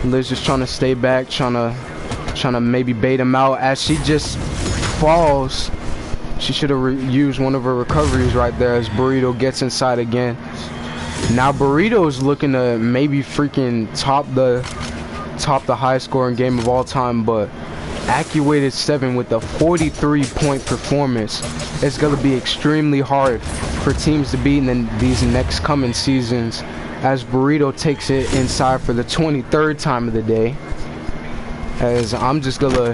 Liz just trying to stay back, trying to maybe bait him out as she just falls. She should have used one of her recoveries right there as Burrito gets inside again. Now Burrito's looking to maybe freaking top the highest scoring game of all time, but Accuated 7 with a 43-point performance. It's going to be extremely hard for teams to beat in these next coming seasons, as Burrito takes it inside for the 23rd time of the day. As I'm just gonna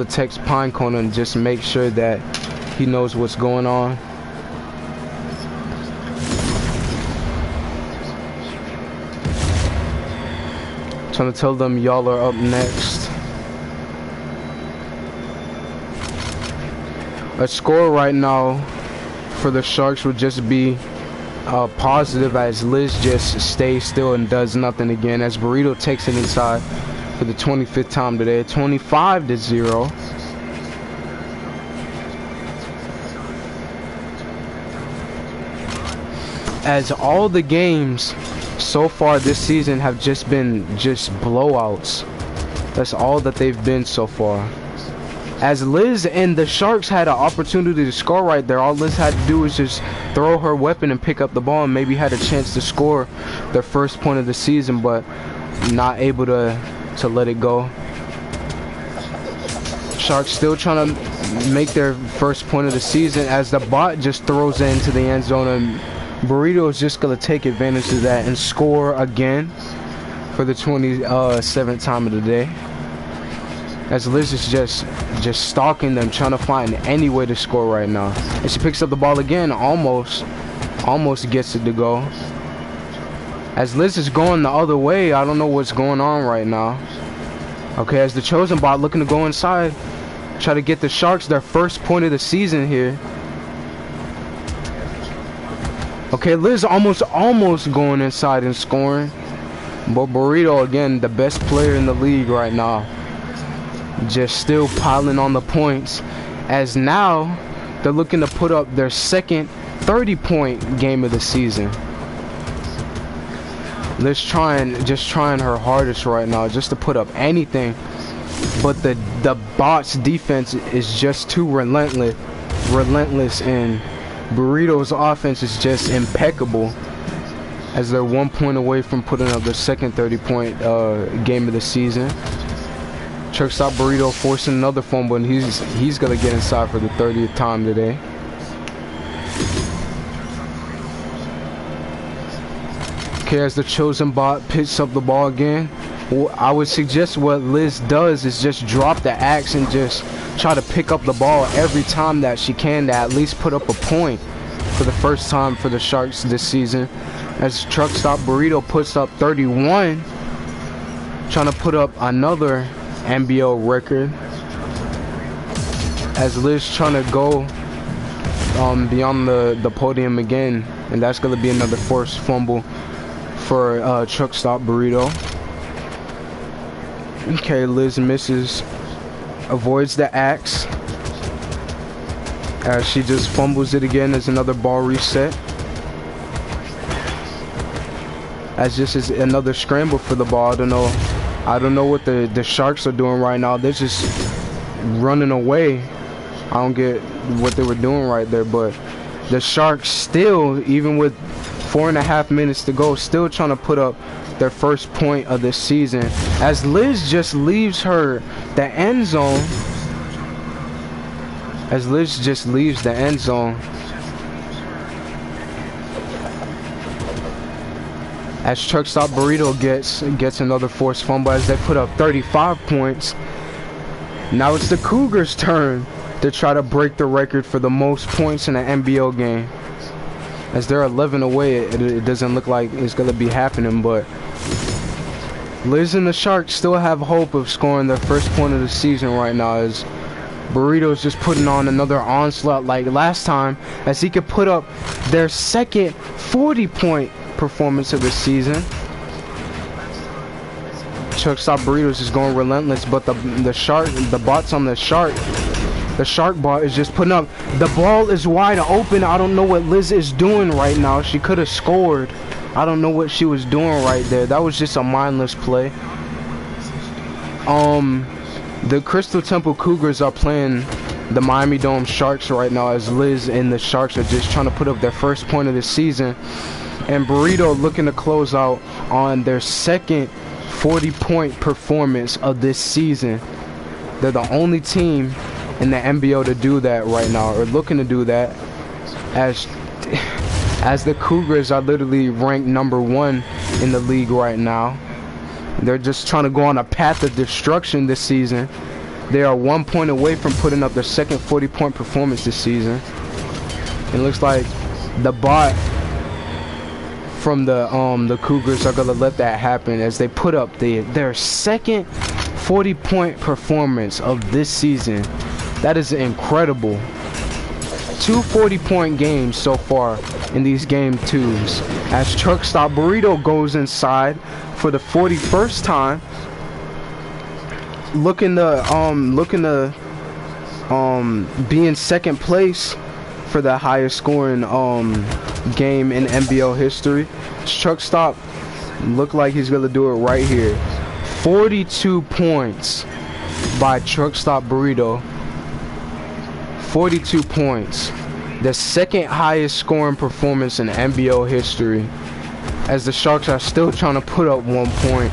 text Pinecone and just make sure that he knows what's going on. Trying to tell them y'all are up next. A score right now for the Sharks would just be positive, as Liz just stays still and does nothing again, as Burrito takes it inside for the 25th time today, 25-0. As all the games so far this season have just been blowouts. That's all that they've been so far. As Liz and the Sharks had an opportunity to score right there, all Liz had to do was just throw her weapon and pick up the ball, and maybe had a chance to score their first point of the season, but not able to let it go. Sharks still trying to make their first point of the season, as the bot just throws it into the end zone, and Burrito is just going to take advantage of that and score again for the 27th time of the day. As Liz is just stalking them, trying to find any way to score right now. And she picks up the ball again, almost gets it to go. As Liz is going the other way, I don't know what's going on right now. Okay, as the chosen bot looking to go inside, try to get the Sharks their first point of the season here. Okay, Liz almost going inside and scoring. But Burrito, again, the best player in the league right now, just still piling on the points, as now they're looking to put up their second 30-point game of the season. Liz just trying her hardest right now just to put up anything, but the bot's defense is just too relentless, and Burrito's offense is just impeccable, as they're 1 point away from putting up their second 30-point game of the season. Truck Stop Burrito forcing another fumble, and he's gonna get inside for the 30th time today. Okay, as the chosen bot picks up the ball again, I would suggest what Liz does is just drop the axe and just try to pick up the ball every time that she can to at least put up a point for the first time for the Sharks this season. As Truck Stop Burrito puts up 31, trying to put up another NBL record. As Liz trying to go beyond the podium again, and that's gonna be another forced fumble for Truck Stop Burrito. Okay, Liz misses, avoids the axe as she just fumbles it again. As another ball reset, as this is another scramble for the ball. I don't know what the Sharks are doing right now. They're just running away. I don't get what they were doing right there, but the Sharks still, even with 4.5 minutes to go, still trying to put up their first point of this season. As Liz just leaves the end zone. As Liz just leaves the end zone. As Truck Stop Burrito gets another forced fumble as they put up 35 points. Now it's the Cougars' turn to try to break the record for the most points in an NBL game. As they're 11 away, it doesn't look like it's going to be happening, but Liz and the Sharks still have hope of scoring their first point of the season right now, as Burrito's just putting on another onslaught like last time, as he could put up their second 40-point performance of the season. Truck Stop Burritos is going relentless, but the bots on the Shark bot is just putting up. The ball is wide open. I don't know what Liz is doing right now. She could have scored. I don't know what she was doing right there. That was just a mindless play. The Crystal Temple Cougars are playing the Miami Dome Sharks right now, as Liz and the Sharks are just trying to put up their first point of the season. And Burrito looking to close out on their second 40-point performance of this season. They're the only team in the NBL to do that right now, or looking to do that, as the Cougars are literally ranked #1 in the league right now. They're just trying to go on a path of destruction this season. They are 1 point away from putting up their second 40-point performance this season. It looks like the bot from the Cougars are gonna let that happen as they put up their second 40-point performance of this season. That is incredible. 2 40-point games so far in these game 2s. As Truck Stop Burrito goes inside for the 41st time, looking to be in second place for the highest scoring game in NBL history. Truck Stop look like he's gonna do it right here. 42 points by Truck Stop Burrito. 42 points, the second highest scoring performance in NBL history, as the Sharks are still trying to put up 1 point.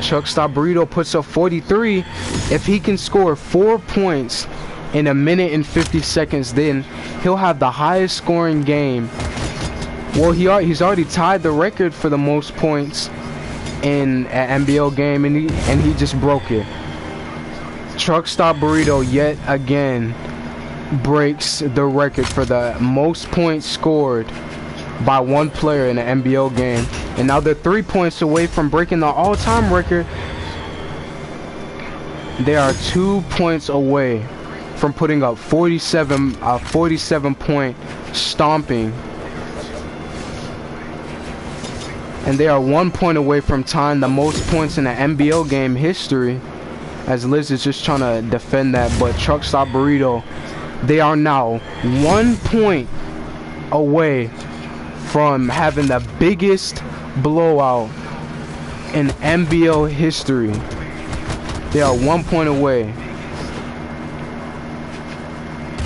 Truck Stop Burrito puts up 43. If he can score 4 points in 1 minute and 50 seconds, then he'll have the highest scoring game. Well, he's already tied the record for the most points in an NBL game, and he just broke it. Truck Stop Burrito yet again breaks the record for the most points scored by one player in an NBL game, and now they're 3 points away from breaking the all-time record. They are 2 points away from putting up 47-point stomping, and they are 1 point away from tying the most points in an NBL game history, as Liz is just trying to defend that. But Truck Stop Burrito, they are now 1 point away from having the biggest blowout in NBL history. They are 1 point away.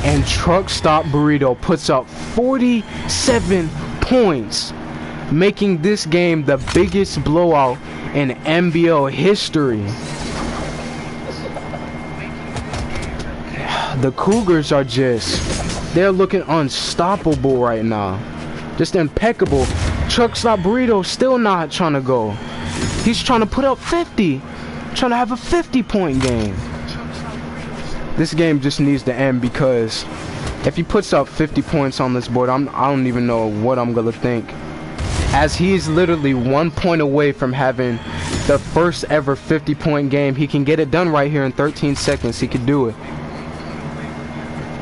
And Truck Stop Burrito puts up 47 points, making this game the biggest blowout in NBL history. The Cougars are they're looking unstoppable right now. Just impeccable. Truck Stop Burrito still not trying to go. He's trying to put up 50. Trying to have a 50-point game. This game just needs to end, because if he puts up 50 points on this board, I don't even know what I'm going to think. As he's literally 1 point away from having the first ever 50-point game. He can get it done right here in 13 seconds. He could do it.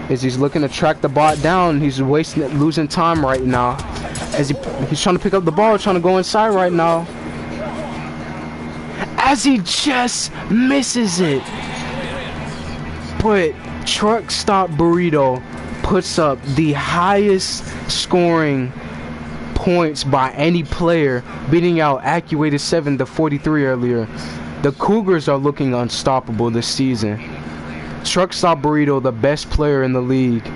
As he's looking to track the bot down, he's losing time right now. As he's trying to pick up the ball, trying to go inside right now. As he just misses it. But Truck Stop Burrito puts up the highest scoring points by any player, beating out Accurated 7 to 43 earlier. The Cougars are looking unstoppable this season. Truck Stop Burrito, the best player in the league,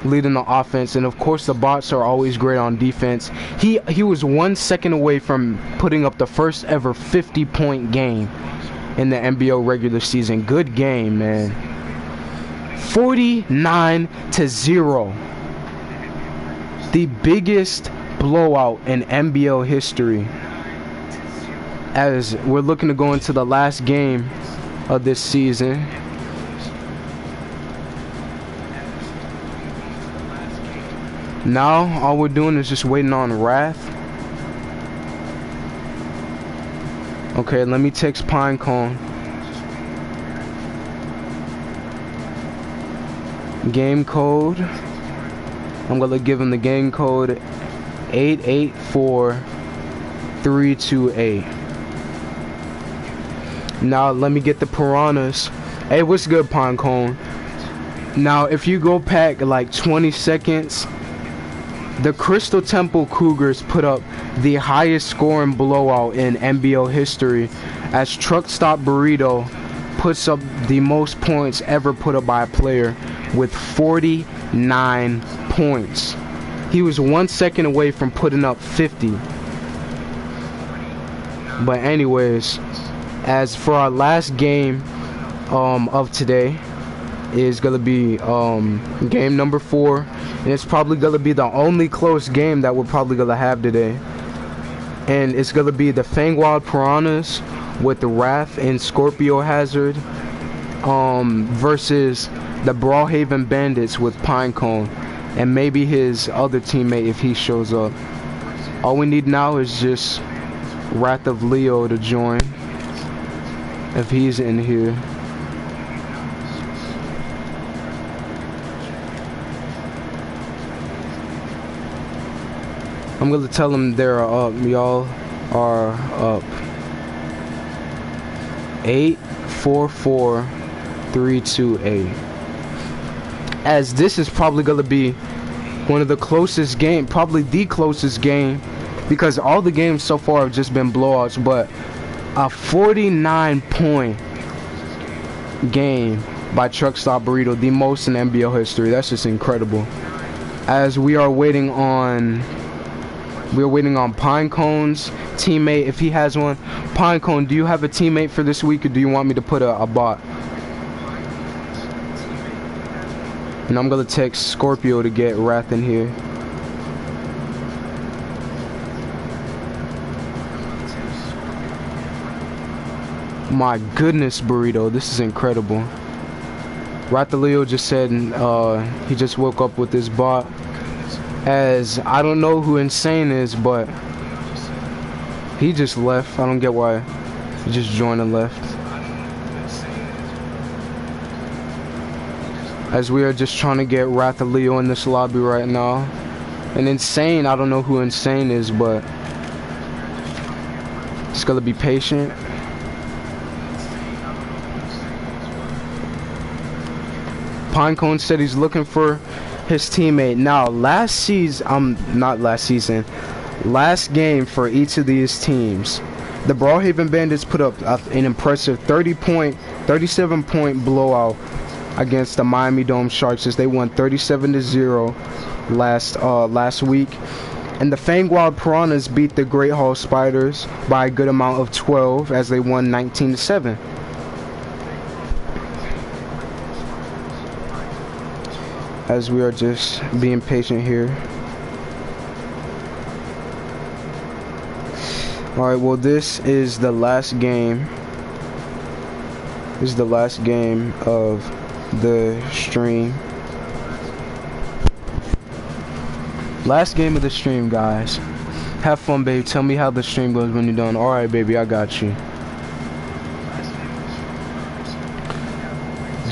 leading the offense, and of course the bots are always great on defense. He was 1 second away from putting up the first ever 50-point game in the NBL regular season. Good game, man. 49-0. The biggest blowout in NBL history, as we're looking to go into the last game of this season. Now all we're doing is just waiting on Wrath. Okay, let me text Pinecone. Game code, I'm gonna give him the game code 884328. Now let me get the piranhas. Hey, what's good, Pinecone? Now if you go back like 20 seconds, the Crystal Temple Cougars put up the highest scoring blowout in NBL history, as Truck Stop Burrito puts up the most points ever put up by a player with 49 points. He was 1 second away from putting up 50. But anyways, as for our last game of today, is gonna be game number 4, and it's probably gonna be the only close game that we're probably gonna have today. And it's gonna be the Fangwild Piranhas with the Wrath and Scorpio Hazard versus the Brawlhaven Bandits with Pinecone and maybe his other teammate if he shows up. All we need now is just Wrath of Leo to join if he's in here. I'm gonna tell them they're up. Y'all are up. 844328. As this is probably gonna be one of the closest game, probably the closest game, because all the games so far have just been blowouts. But a 49-point game by Truck Stop Burrito, the most in NBL history. That's just incredible. As we are waiting on. We're waiting on Pinecone's teammate, if he has one. Pinecone, do you have a teammate for this week, or do you want me to put a bot? And I'm gonna text Scorpio to get Wrath in here. My goodness, Burrito, this is incredible. Rathaleo just said he just woke up with this bot. As I don't know who Insane is, but he just left. I don't get why he just joined and left. As we are just trying to get Rathaleo in this lobby right now. And Insane, I don't know who Insane is, but just gotta be patient. Pinecone said he's looking for his teammate. Now last game for each of these teams, the Brawlhaven Bandits put up an impressive 37-point blowout against the Miami Dome Sharks, as they won 37-0 last week. And the Fangwild Piranhas beat the Great Hall Spiders by a good amount of 12, as they won 19-7. As we are just being patient here. Alright, well, this is the last game. This is the last game of the stream. Last game of the stream, guys. Have fun, baby. Tell me how the stream goes when you're done. Alright, baby, I got you.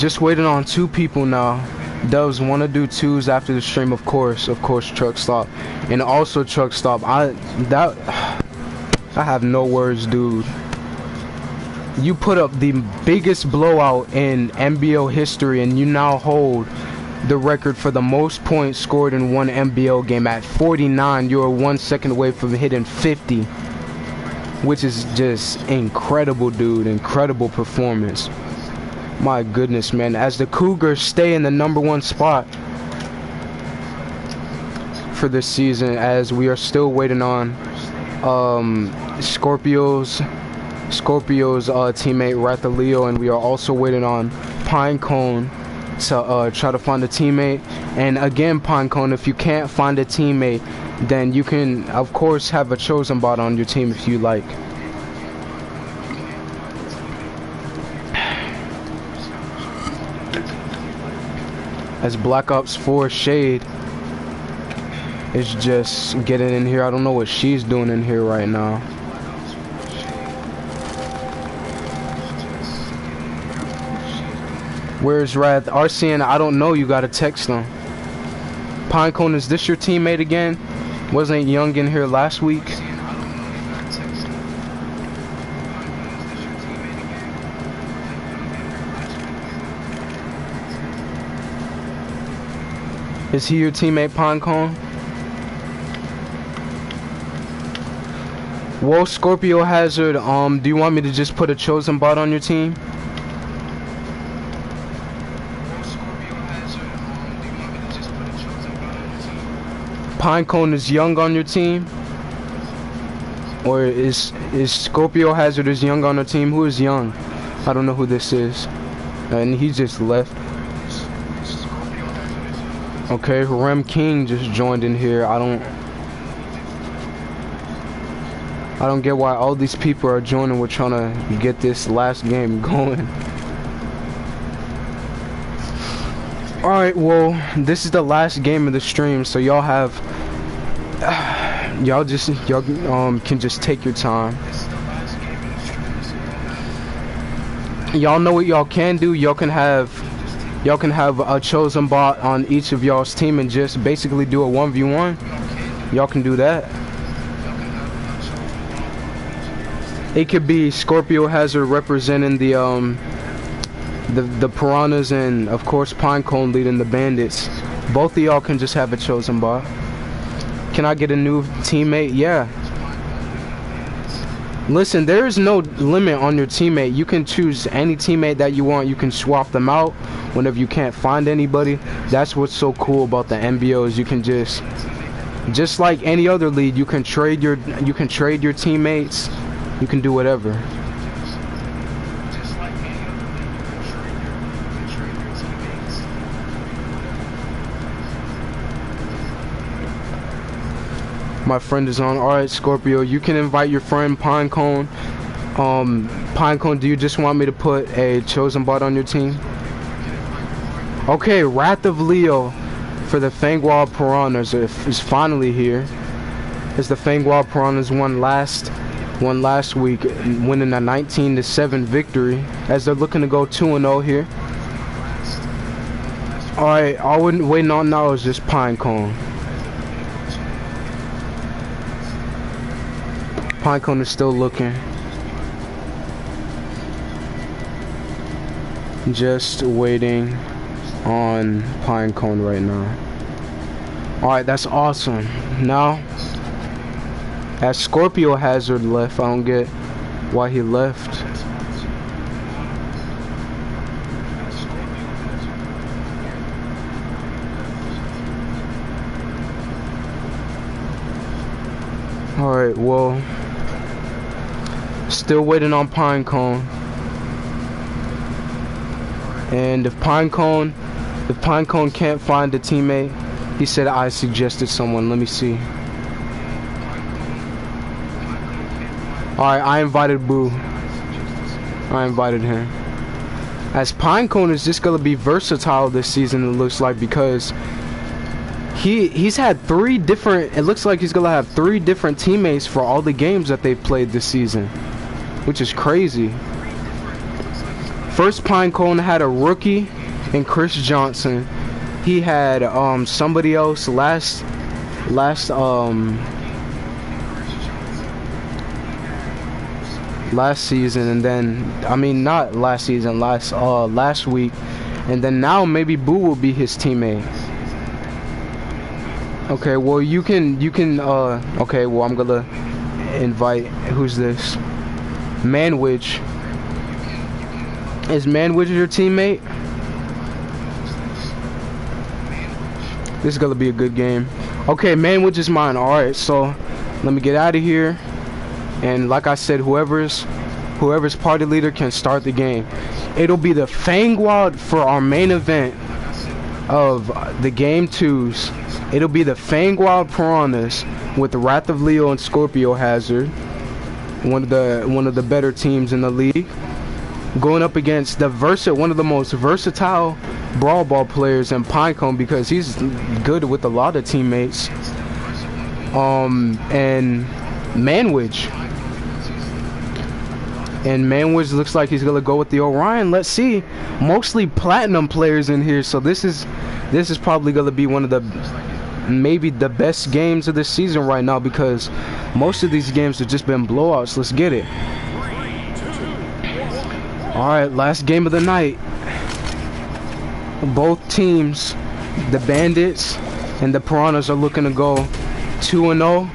Just waiting on 2 people now. Doves want to do 2's after the stream, of course, Truck Stop, and also Truck Stop. I have no words, dude. You put up the biggest blowout in NBL history, and you now hold the record for the most points scored in one NBL game at 49. You are 1 second away from hitting 50, which is just incredible, dude. Incredible performance. My goodness, man. As the Cougars stay in the #1 spot for this season, as we are still waiting on Scorpio's teammate Rathaleo, and we are also waiting on Pinecone to try to find a teammate. And again, Pinecone, if you can't find a teammate, then you can of course have a chosen bot on your team if you like. As Black Ops 4 Shade is just getting in here. I don't know what she's doing in here right now. Where's Wrath? Arcean, I don't know. You gotta text him. Pinecone, is this your teammate again? Wasn't Young in here last week? Is he your teammate, Pinecone? Whoa, Scorpio Hazard, do you want me to just put a chosen bot on your team? Pinecone, is Young on your team? Or is Scorpio Hazard is Young on the team? Who is Young? I don't know who this is. And he just left. Okay, Rem King just joined in here. I don't get why all these people are joining. We're trying to get this last game going. Alright, well, this is the last game of the stream, so y'all have y'all can just take your time. Y'all know what y'all can do. Y'all can have a chosen bot on each of y'all's team and just basically do a 1v1. Y'all can do that. It could be Scorpio Hazard representing the Piranhas, and of course Pinecone leading the Bandits. Both of y'all can just have a chosen bot. Can I get a new teammate? Yeah. Listen, there is no limit on your teammate. You can choose any teammate that you want. You can swap them out whenever you can't find anybody. That's what's so cool about the NBL, is you can just like any other league, you can trade your teammates. You can do whatever. My friend is on. Alright, Scorpio, you can invite your friend Pinecone. Pinecone, do you just want me to put a chosen bot on your team? Okay, Wrath of Leo for the Fangwall Piranhas is finally here. As the Fangwall Piranhas won last week, winning a 19-7 victory, as they're looking to go 2-0 here. Alright, all we're waiting on now is just Pinecone. Pinecone is still looking. Just waiting on Pinecone right now. Alright, that's awesome. Now, as Scorpio Hazard left, I don't get why he left. Alright, well, still waiting on Pinecone. And if Pinecone can't find a teammate, he said I suggested someone. Let me see. Alright, I invited Boo. I invited him. As Pinecone is just gonna be versatile this season, it looks like, because he's had three different, it looks like he's gonna have 3 different teammates for all the games that they've played this season, which is crazy. First Pinecone had a rookie and Chris Johnson. He had somebody else last season, and then I mean not last season, last week, and then now maybe Boo will be his teammate. Okay, well you can okay, well I'm gonna invite, who's this? Manwich. Is Manwich your teammate? This is gonna be a good game. Okay, Manwich is mine. Alright, so let me get out of here. And like I said, whoever's party leader can start the game. It'll be the Fangwild for our main event of the game 2's. It'll be the Fangwild Piranhas with the Wrath of Leo and Scorpio Hazard, one of the better teams in the league, going up against one of the most versatile brawl ball players in Pinecone, because he's good with a lot of teammates. And Manwich. And Manwich looks like he's gonna go with the Orion. Let's see. Mostly platinum players in here, so this is probably gonna be one of the maybe the best games of the season right now, because most of these games have just been blowouts. Let's get it. Alright, last game of the night. Both teams, the Bandits and the Piranhas, are looking to go 2-0,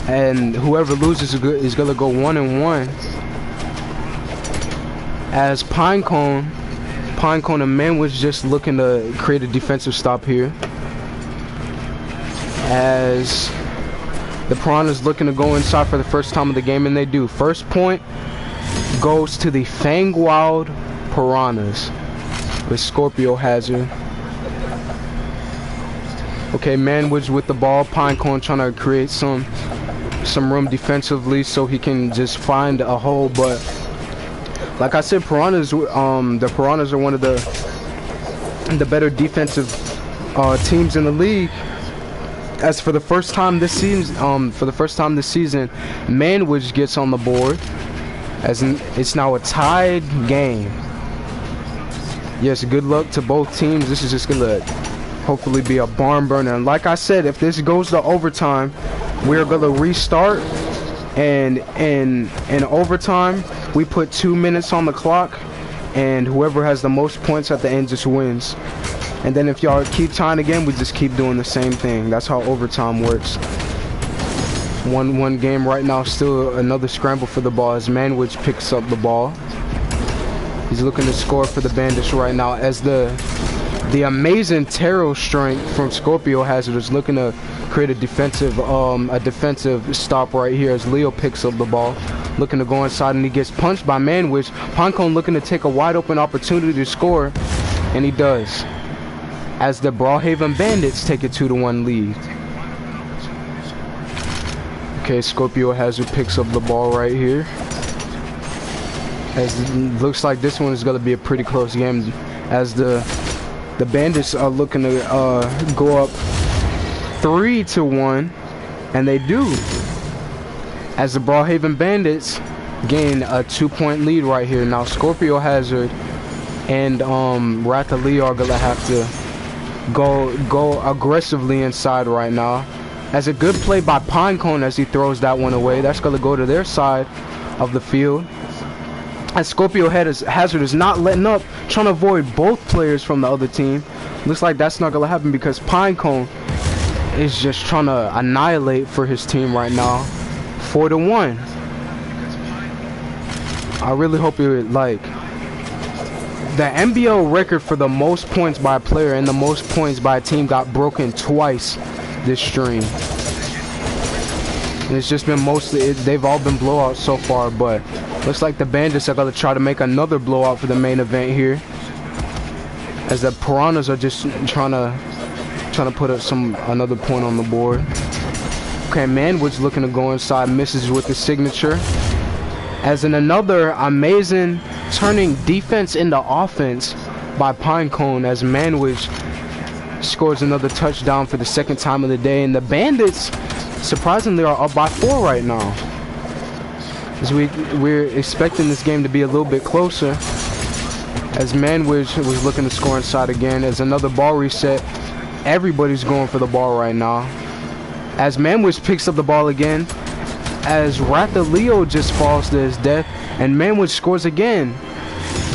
and whoever loses is gonna go 1-1. As Pinecone and Manwich just looking to create a defensive stop here. As the Piranhas looking to go inside for the first time of the game, and they do. First point goes to the Fangwild Piranhas with Scorpio Hazard. Okay, Manwich with the ball. Pinecone trying to create some room defensively so he can just find a hole, but like I said, the Piranhas are one of the better defensive teams in the league. As for the first time this season, Manwich gets on the board, as it's now a tied game. Yes, good luck to both teams. This is just gonna hopefully be a barn burner. And like I said, if this goes to overtime, we're gonna restart, and in overtime we put 2 minutes on the clock, and whoever has the most points at the end just wins. And then if y'all keep tying again, we just keep doing the same thing. That's how overtime works. One game right now, still another scramble for the ball as Manwich picks up the ball. He's looking to score for the Bandits right now, as the amazing tarot strength from Scorpio Hazard is looking to create a defensive stop right here, as Leo picks up the ball, looking to go inside, and he gets punched by Manwich. Pinecone looking to take a wide open opportunity to score, and he does, as the Brawlhaven Bandits take a 2-1 lead. Okay, Scorpio Hazard picks up the ball right here, as it looks like this one is going to be a pretty close game, as the Bandits are looking to go up 3-1, and they do, as the Brawlhaven Bandits gain a 2-point lead right here. Now Scorpio Hazard and Wrath of Leo are going to have to go aggressively inside right now, as a good play by Pinecone as he throws that one away. That's going to go to their side of the field, as Scorpio Hazard is not letting up, trying to avoid both players from the other team. Looks like that's not going to happen, because Pinecone is just trying to annihilate for his team right now. 4-1. I really hope you like the NBL record for the most points by a player and the most points by a team got broken twice this stream. And it's just been mostly, they've all been blowouts so far, but looks like the Bandits are going to try to make another blowout for the main event here, as the Piranhas are just trying to put up another point on the board. Okay, Manwich looking to go inside, misses with the signature, as in another amazing turning defense into offense by Pinecone, as Manwich scores another touchdown for the second time of the day, and the Bandits surprisingly are up by 4 right now, as we're expecting this game to be a little bit closer. As Manwich was looking to score inside again. As another ball reset. Everybody's going for the ball right now. As Manwich picks up the ball again. As Rathaleo just falls to his death. And Manwich scores again.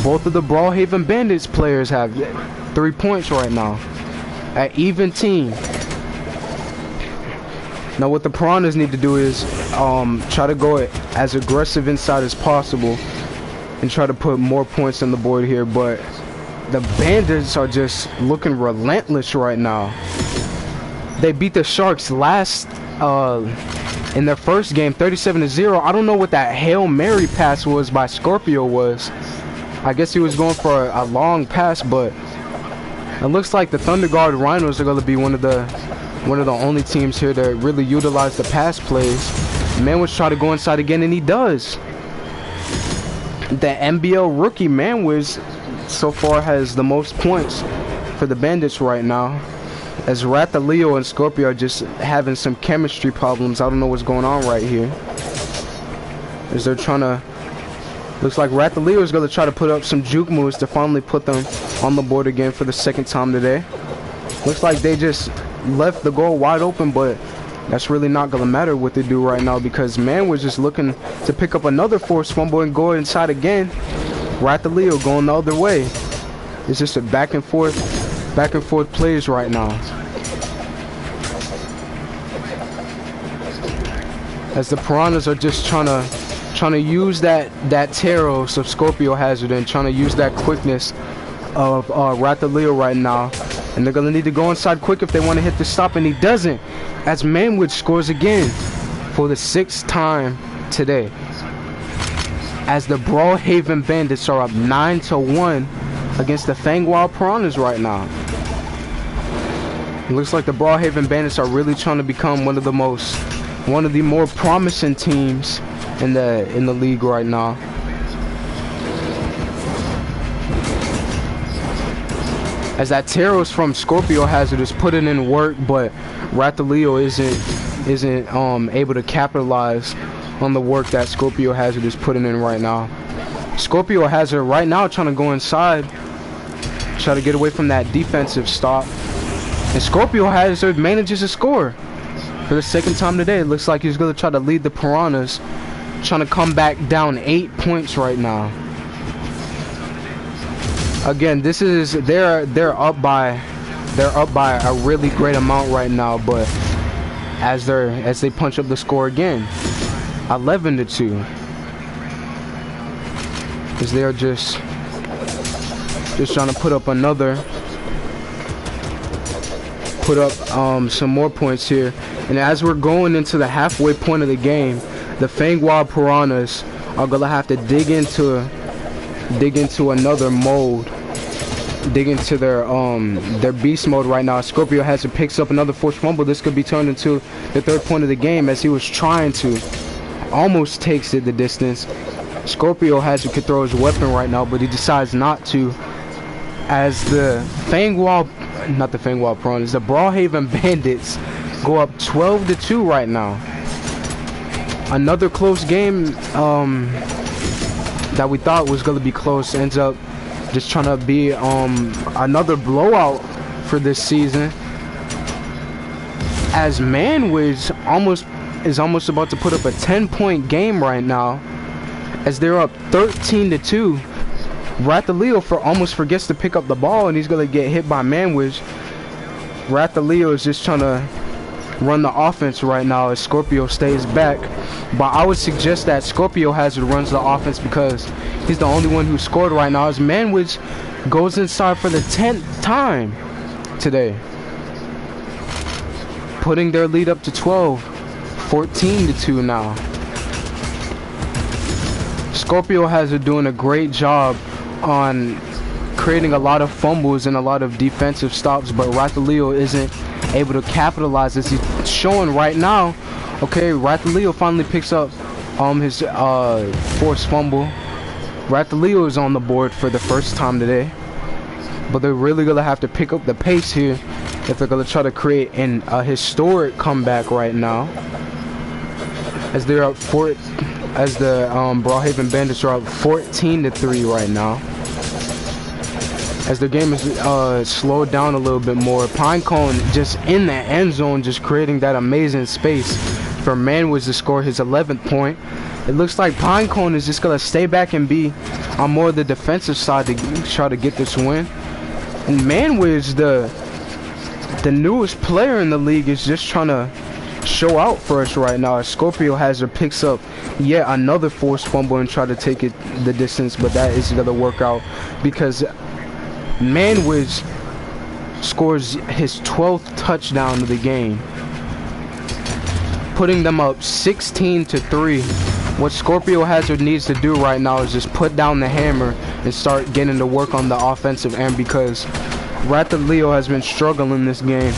Both of the Brawlhaven Bandits players have 3 points right now. At even team. Now what the Piranhas need to do is try to go as aggressive inside as possible. And try to put more points on the board here. But the Bandits are just looking relentless right now. They beat the Sharks last in their first game 37-0. I don't know what that Hail Mary pass was by Scorpio was. I guess he was going for a long pass, but it looks like the Thunder Guard Rhinos are going to be one of the only teams here to really utilize the pass plays. Manwich try to go inside again, and he does. The NBL rookie Manwich so far has the most points for the Bandits right now. As Rathaleo and Scorpio are just having some chemistry problems. I don't know what's going on right here. As they're trying to... Looks like Rathaleo is going to try to put up some juke moves to finally put them on the board again for the second time today. Looks like they just left the goal wide open, but that's really not going to matter what they do right now because man was just looking to pick up another forced fumble and go inside again. Rathaleo going the other way. It's just a back and forth plays right now. As the Piranhas are just trying to use that Teros of Scorpio Hazard and trying to use that quickness of Rathaleo right now. And they're going to need to go inside quick if they want to hit the stop, and he doesn't. As Manwood scores again for the 6th time today. As the Brawlhaven Bandits are up 9-1 against the Fangwild Piranhas right now. It looks like the Brawlhaven Bandits are really trying to become one of the more promising teams in the league right now. As that Teros from Scorpio Hazard is putting in work, but Rathaleo isn't able to capitalize on the work that Scorpio Hazard is putting in right now. Scorpio Hazard right now trying to go inside, try to get away from that defensive stop, and Scorpio Hazard manages to score for the 2nd time today. It looks like he's going to try to lead the Piranhas, trying to come back down 8 points right now. Again, this is they're up by a really great amount right now, but as they punch up the score again, 11-2, as they're just trying to put up some more points here. And as we're going into the halfway point of the game, the Fangwild Piranhas are gonna have to dig into another mode, dig into their beast mode right now. Scorpio Hazard picks up another forced fumble. This could be turned into the 3rd point of the game, as he was trying to, almost takes it the distance. Scorpio Hazard could throw his weapon right now, but he decides not to, as the Piranhas, the Brawlhaven Bandits go up 12-2 right now. Another close game that we thought was going to be close ends up just trying to be another blowout for this season, as Manwich is almost about to put up a 10-point game right now, as they're up 13-2. Rathaleo almost forgets to pick up the ball, and he's going to get hit by Manwich. Rathaleo is just trying to run the offense right now as Scorpio stays back, but I would suggest that Scorpio Hazard runs the offense because he's the only one who scored right now, as Manwich goes inside for the 10th time today, putting their lead up to 12, 14-2 now. Scorpio Hazard doing a great job on creating a lot of fumbles and a lot of defensive stops, but Rathaleo isn't able to capitalize, as he's showing right now. Okay, Rathaleo finally picks up his forced fumble. Rathaleo is on the board for the 1st time today, but they're really gonna have to pick up the pace here if they're gonna try to create a historic comeback right now, as they're up as the Brawlhaven Bandits are up 14-3 right now. as the game is slowed down a little bit more. Pinecone just in the end zone, just creating that amazing space for Manwoods to score his 11th point. It looks like Pinecone is just going to stay back and be on more of the defensive side to try to get this win. And Manwoods, the newest player in the league, is just trying to show out for us right now. Scorpio Hazard picks up yet another forced fumble and try to take it the distance, but that is going to work out because Manwoods scores his 12th touchdown of the game, putting them up 16-3. What Scorpio Hazard needs to do right now is just put down the hammer and start getting to work on the offensive end, because Ratha Leo has been struggling this game,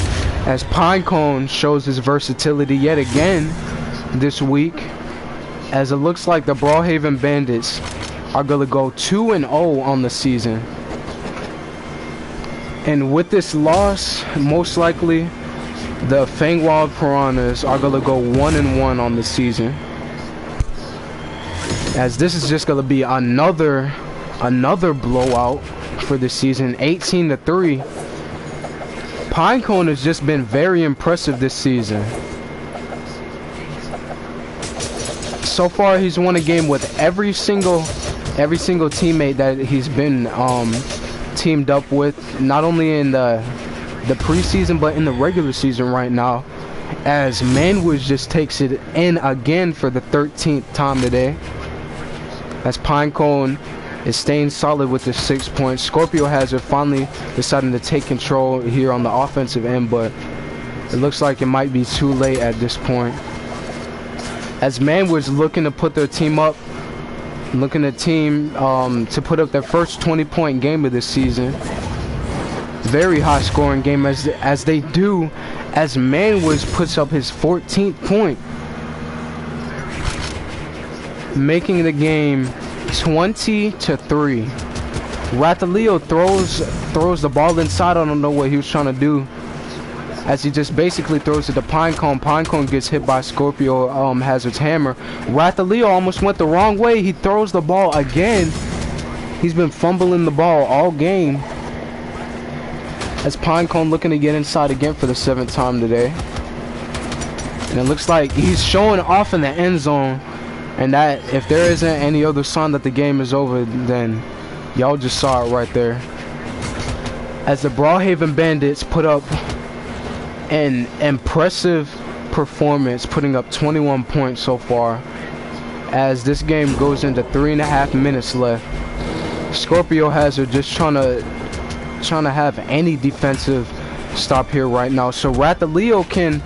as Pinecone shows his versatility yet again this week, as it looks like the Brawlhaven Bandits are going to go 2-0 on the season. And with this loss, most likely the Fangwild Piranhas are going to go 1-1 on the season, as this is just going to be another blowout for the season. 18-3. Pinecone has just been very impressive this season. So far he's won a game with every single teammate that he's been teamed up with, not only in the preseason but in the regular season right now, as Manwoods just takes it in again for the 13th time today, as Pinecone is staying solid with the 6 points. Scorpio Hazard finally deciding to take control here on the offensive end, but it looks like it might be too late at this point, as Manwoods looking to put their team up, to put up their first 20-point game of this season. Very high scoring game as they do, as Manwoods puts up his 14th point, making the game 20-3. Rathaleo throws the ball inside. I don't know what he was trying to do, as he just basically throws it to Pinecone. Pinecone gets hit by Scorpio Hazard's hammer. Rathaleo almost went the wrong way. He throws the ball again. He's been fumbling the ball all game, as Pinecone looking to get inside again for the 7th time today. And it looks like he's showing off in the end zone, and that if there isn't any other sign that the game is over, then y'all just saw it right there, as the Brawlhaven Bandits put up an impressive performance, putting up 21 points so far, as this game goes into 3.5 minutes left. Scorpio Hazard just trying to have any defensive stop here right now, so Rathaleo can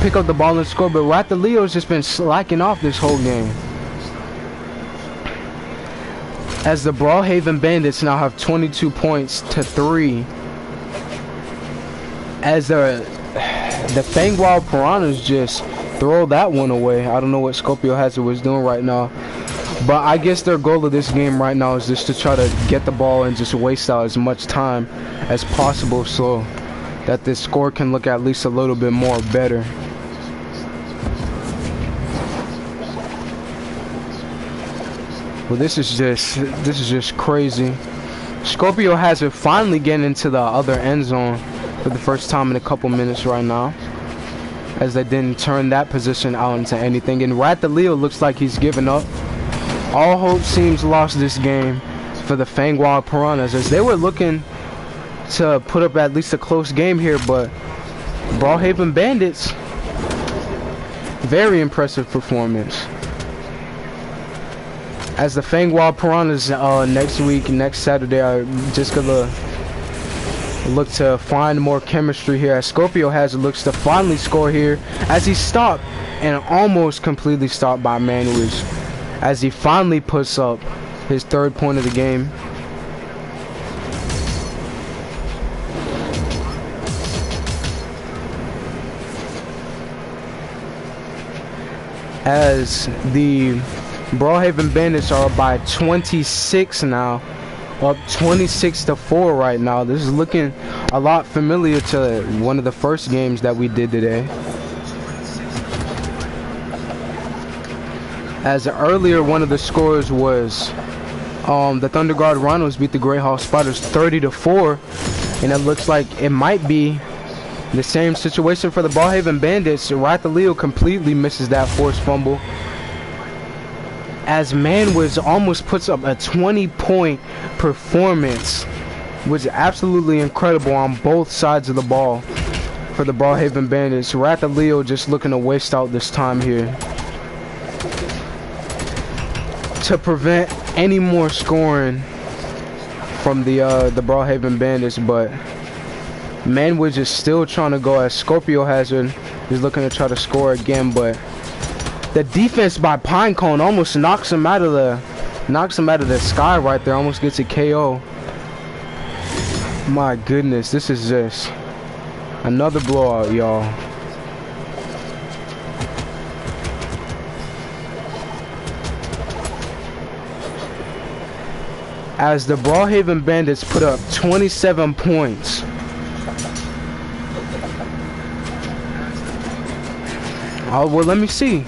pick up the ball and score, but Rathaleo's just been slacking off this whole game, as the Brawlhaven Bandits now have 22 points to 3, as the Fangwild Piranhas just throw that one away. I don't know what Scorpio Hazard was doing right now, but I guess their goal of this game right now is just to try to get the ball and just waste out as much time as possible, so that this score can look at least a little bit more better. Well, this is just crazy. Scorpio Hazard finally getting into the other end zone for the first time in a couple minutes right now, as they didn't turn that position out into anything. And Rathaleo looks like he's given up. All hope seems lost this game for the Fangwild Piranhas, as they were looking to put up at least a close game here, but Brawlhaven Bandits, very impressive performance. As the Fangwild Piranhas next Saturday are just gonna look to find more chemistry here, as Scorpio Hazard looks to finally score here, as he stopped and almost completely stopped by Manwoods, as he finally puts up his 3rd point of the game. As the Brawlhaven Bandits are up by 26 now, up 26-4 right now. This is looking a lot familiar to one of the first games that we did today, as earlier one of the scores was The Thunder Guard Rhinos beat the Great Hall Spiders 30-4, and it looks like it might be the same situation for the Brawlhaven Bandits. Rathaleo completely misses that forced fumble, as Manwich almost puts up a 20-point performance, which is absolutely incredible on both sides of the ball for the Brawlhaven Bandits. Rathaleo just looking to waste out this time here to prevent any more scoring from the Brawlhaven Bandits, but Manwich is still trying to go, as Scorpio Hazard is looking to try to score again, but the defense by Pinecone almost knocks him out of the sky right there. Almost gets a KO. My goodness, this is just another blowout, y'all. As the Brawlhaven Bandits put up 27 points. Oh, well, let me see.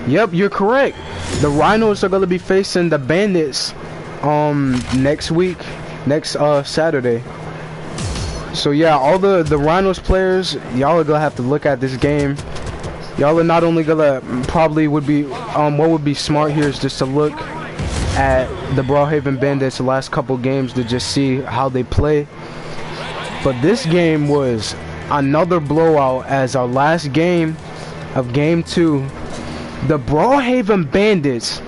Yep, you're correct. The Rhinos are going to be facing the Bandits next week, next Saturday. So yeah, all the Rhinos players, y'all are going to have to look at this game. Y'all are not only going to probably would be what would be smart here is just to look at the Brawlhaven Bandits the last couple games to just see how they play. But this game was another blowout, as our last game of game 2, the Brawlhaven Bandits,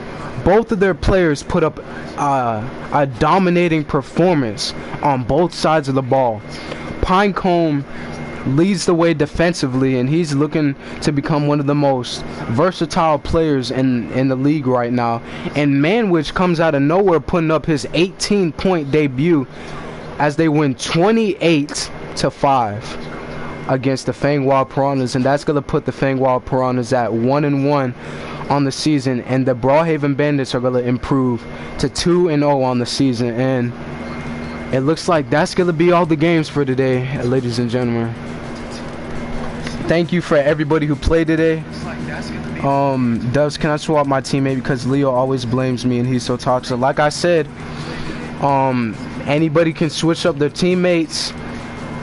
both of their players put up a dominating performance on both sides of the ball. Pinecone leads the way defensively, and he's looking to become one of the most versatile players in the league right now. And Manwich comes out of nowhere putting up his 18-point debut as they win 28-5 against the Fangwild Piranhas, and that's going to put the Fangwild Piranhas at 1-1 on the season, and the Brawlhaven Bandits are going to improve to 2-0 on the season. And it looks like that's going to be all the games for today, ladies and gentlemen. Thank you for everybody who played today. Dubs, can I swap my teammate because Leo always blames me and he's so toxic. Like I said, anybody can switch up their teammates.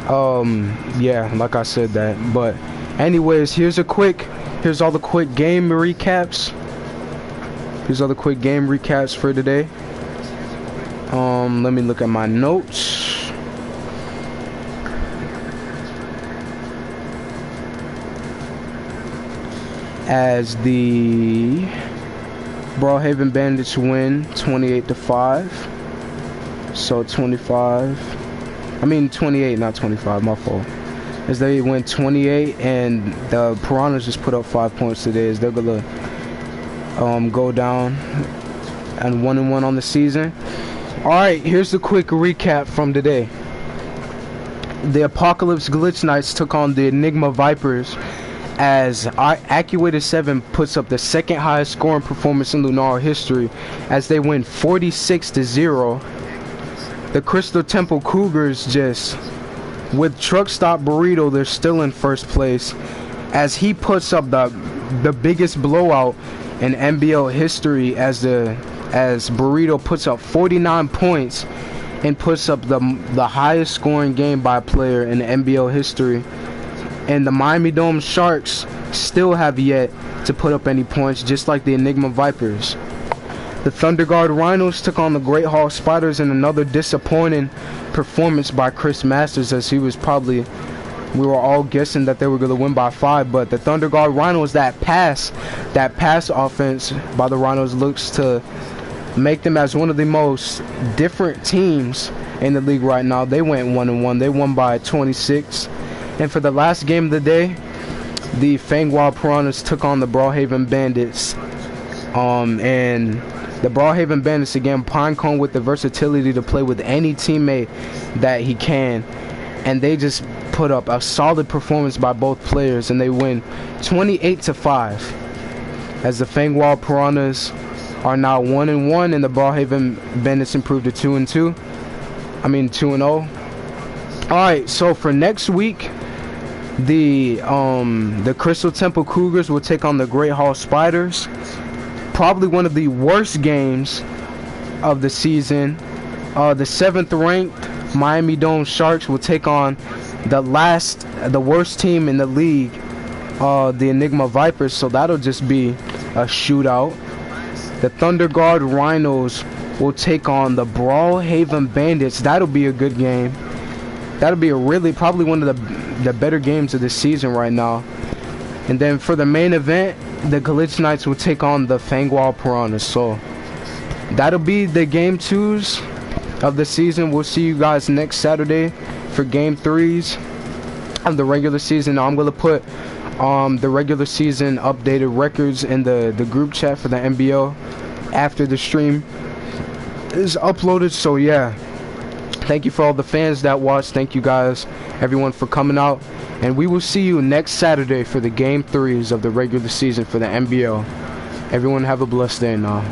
Yeah, like I said that. But anyways, here's all the quick game recaps. Here's all the quick game recaps for today. Let me look at my notes. As the Brawlhaven Bandits win 28-5. So 28, not 25, my fault. As they win 28, and the Piranhas just put up 5 points today, as they're gonna go down and 1-1 on the season. Alright, here's the quick recap from today. The Apocalypse Glitch Knights took on the Enigma Vipers, as Actuator 7 puts up the second highest scoring performance in Lunar history as they win 46-0. The Crystal Temple Cougars, just with Truck Stop Burrito, they're still in first place as he puts up the biggest blowout in NBL history, as Burrito puts up 49 points and puts up the highest scoring game by a player in NBL history. And the Miami Dome Sharks still have yet to put up any points, just like the Enigma Vipers. The Thunder Guard Rhinos took on the Great Hall Spiders in another disappointing performance by Chris Masters, as we were all guessing that they were going to win by 5, but the Thunder Guard Rhinos, that pass offense by the Rhinos looks to make them as one of the most different teams in the league right now. They went 1-1. They won by 26. And for the last game of the day, the Fangwild Piranhas took on the Brawlhaven Bandits. And the Brawlhaven Bandits, again, Pinecone with the versatility to play with any teammate that he can. And they just put up a solid performance by both players, and they win 28-5. As the Fangwild Piranhas are now 1-1, and the Brawlhaven Bandits improved to 2-0. Alright, so for next week, the Crystal Temple Cougars will take on the Great Hall Spiders. probably one of the worst games of the season. The 7th ranked Miami Dome Sharks will take on the worst team in the league, the Enigma Vipers. So that'll just be a shootout. The Thunder Guard Rhinos will take on the Brawlhaven Bandits. That'll be a good game. That'll be probably one of the better games of the season right now. And then for the main event, the Glitch Knights will take on the Fangwall Piranhas. So that'll be the game 2's of the season. We'll see you guys next Saturday for game 3's of the regular season. Now I'm gonna put the regular season updated records in the group chat for the NBL after the stream is uploaded. So yeah, thank you for all the fans that watched. Thank you guys, everyone, for coming out, and we will see you next Saturday for the game 3's of the regular season for the NBL. Everyone have a blessed day now.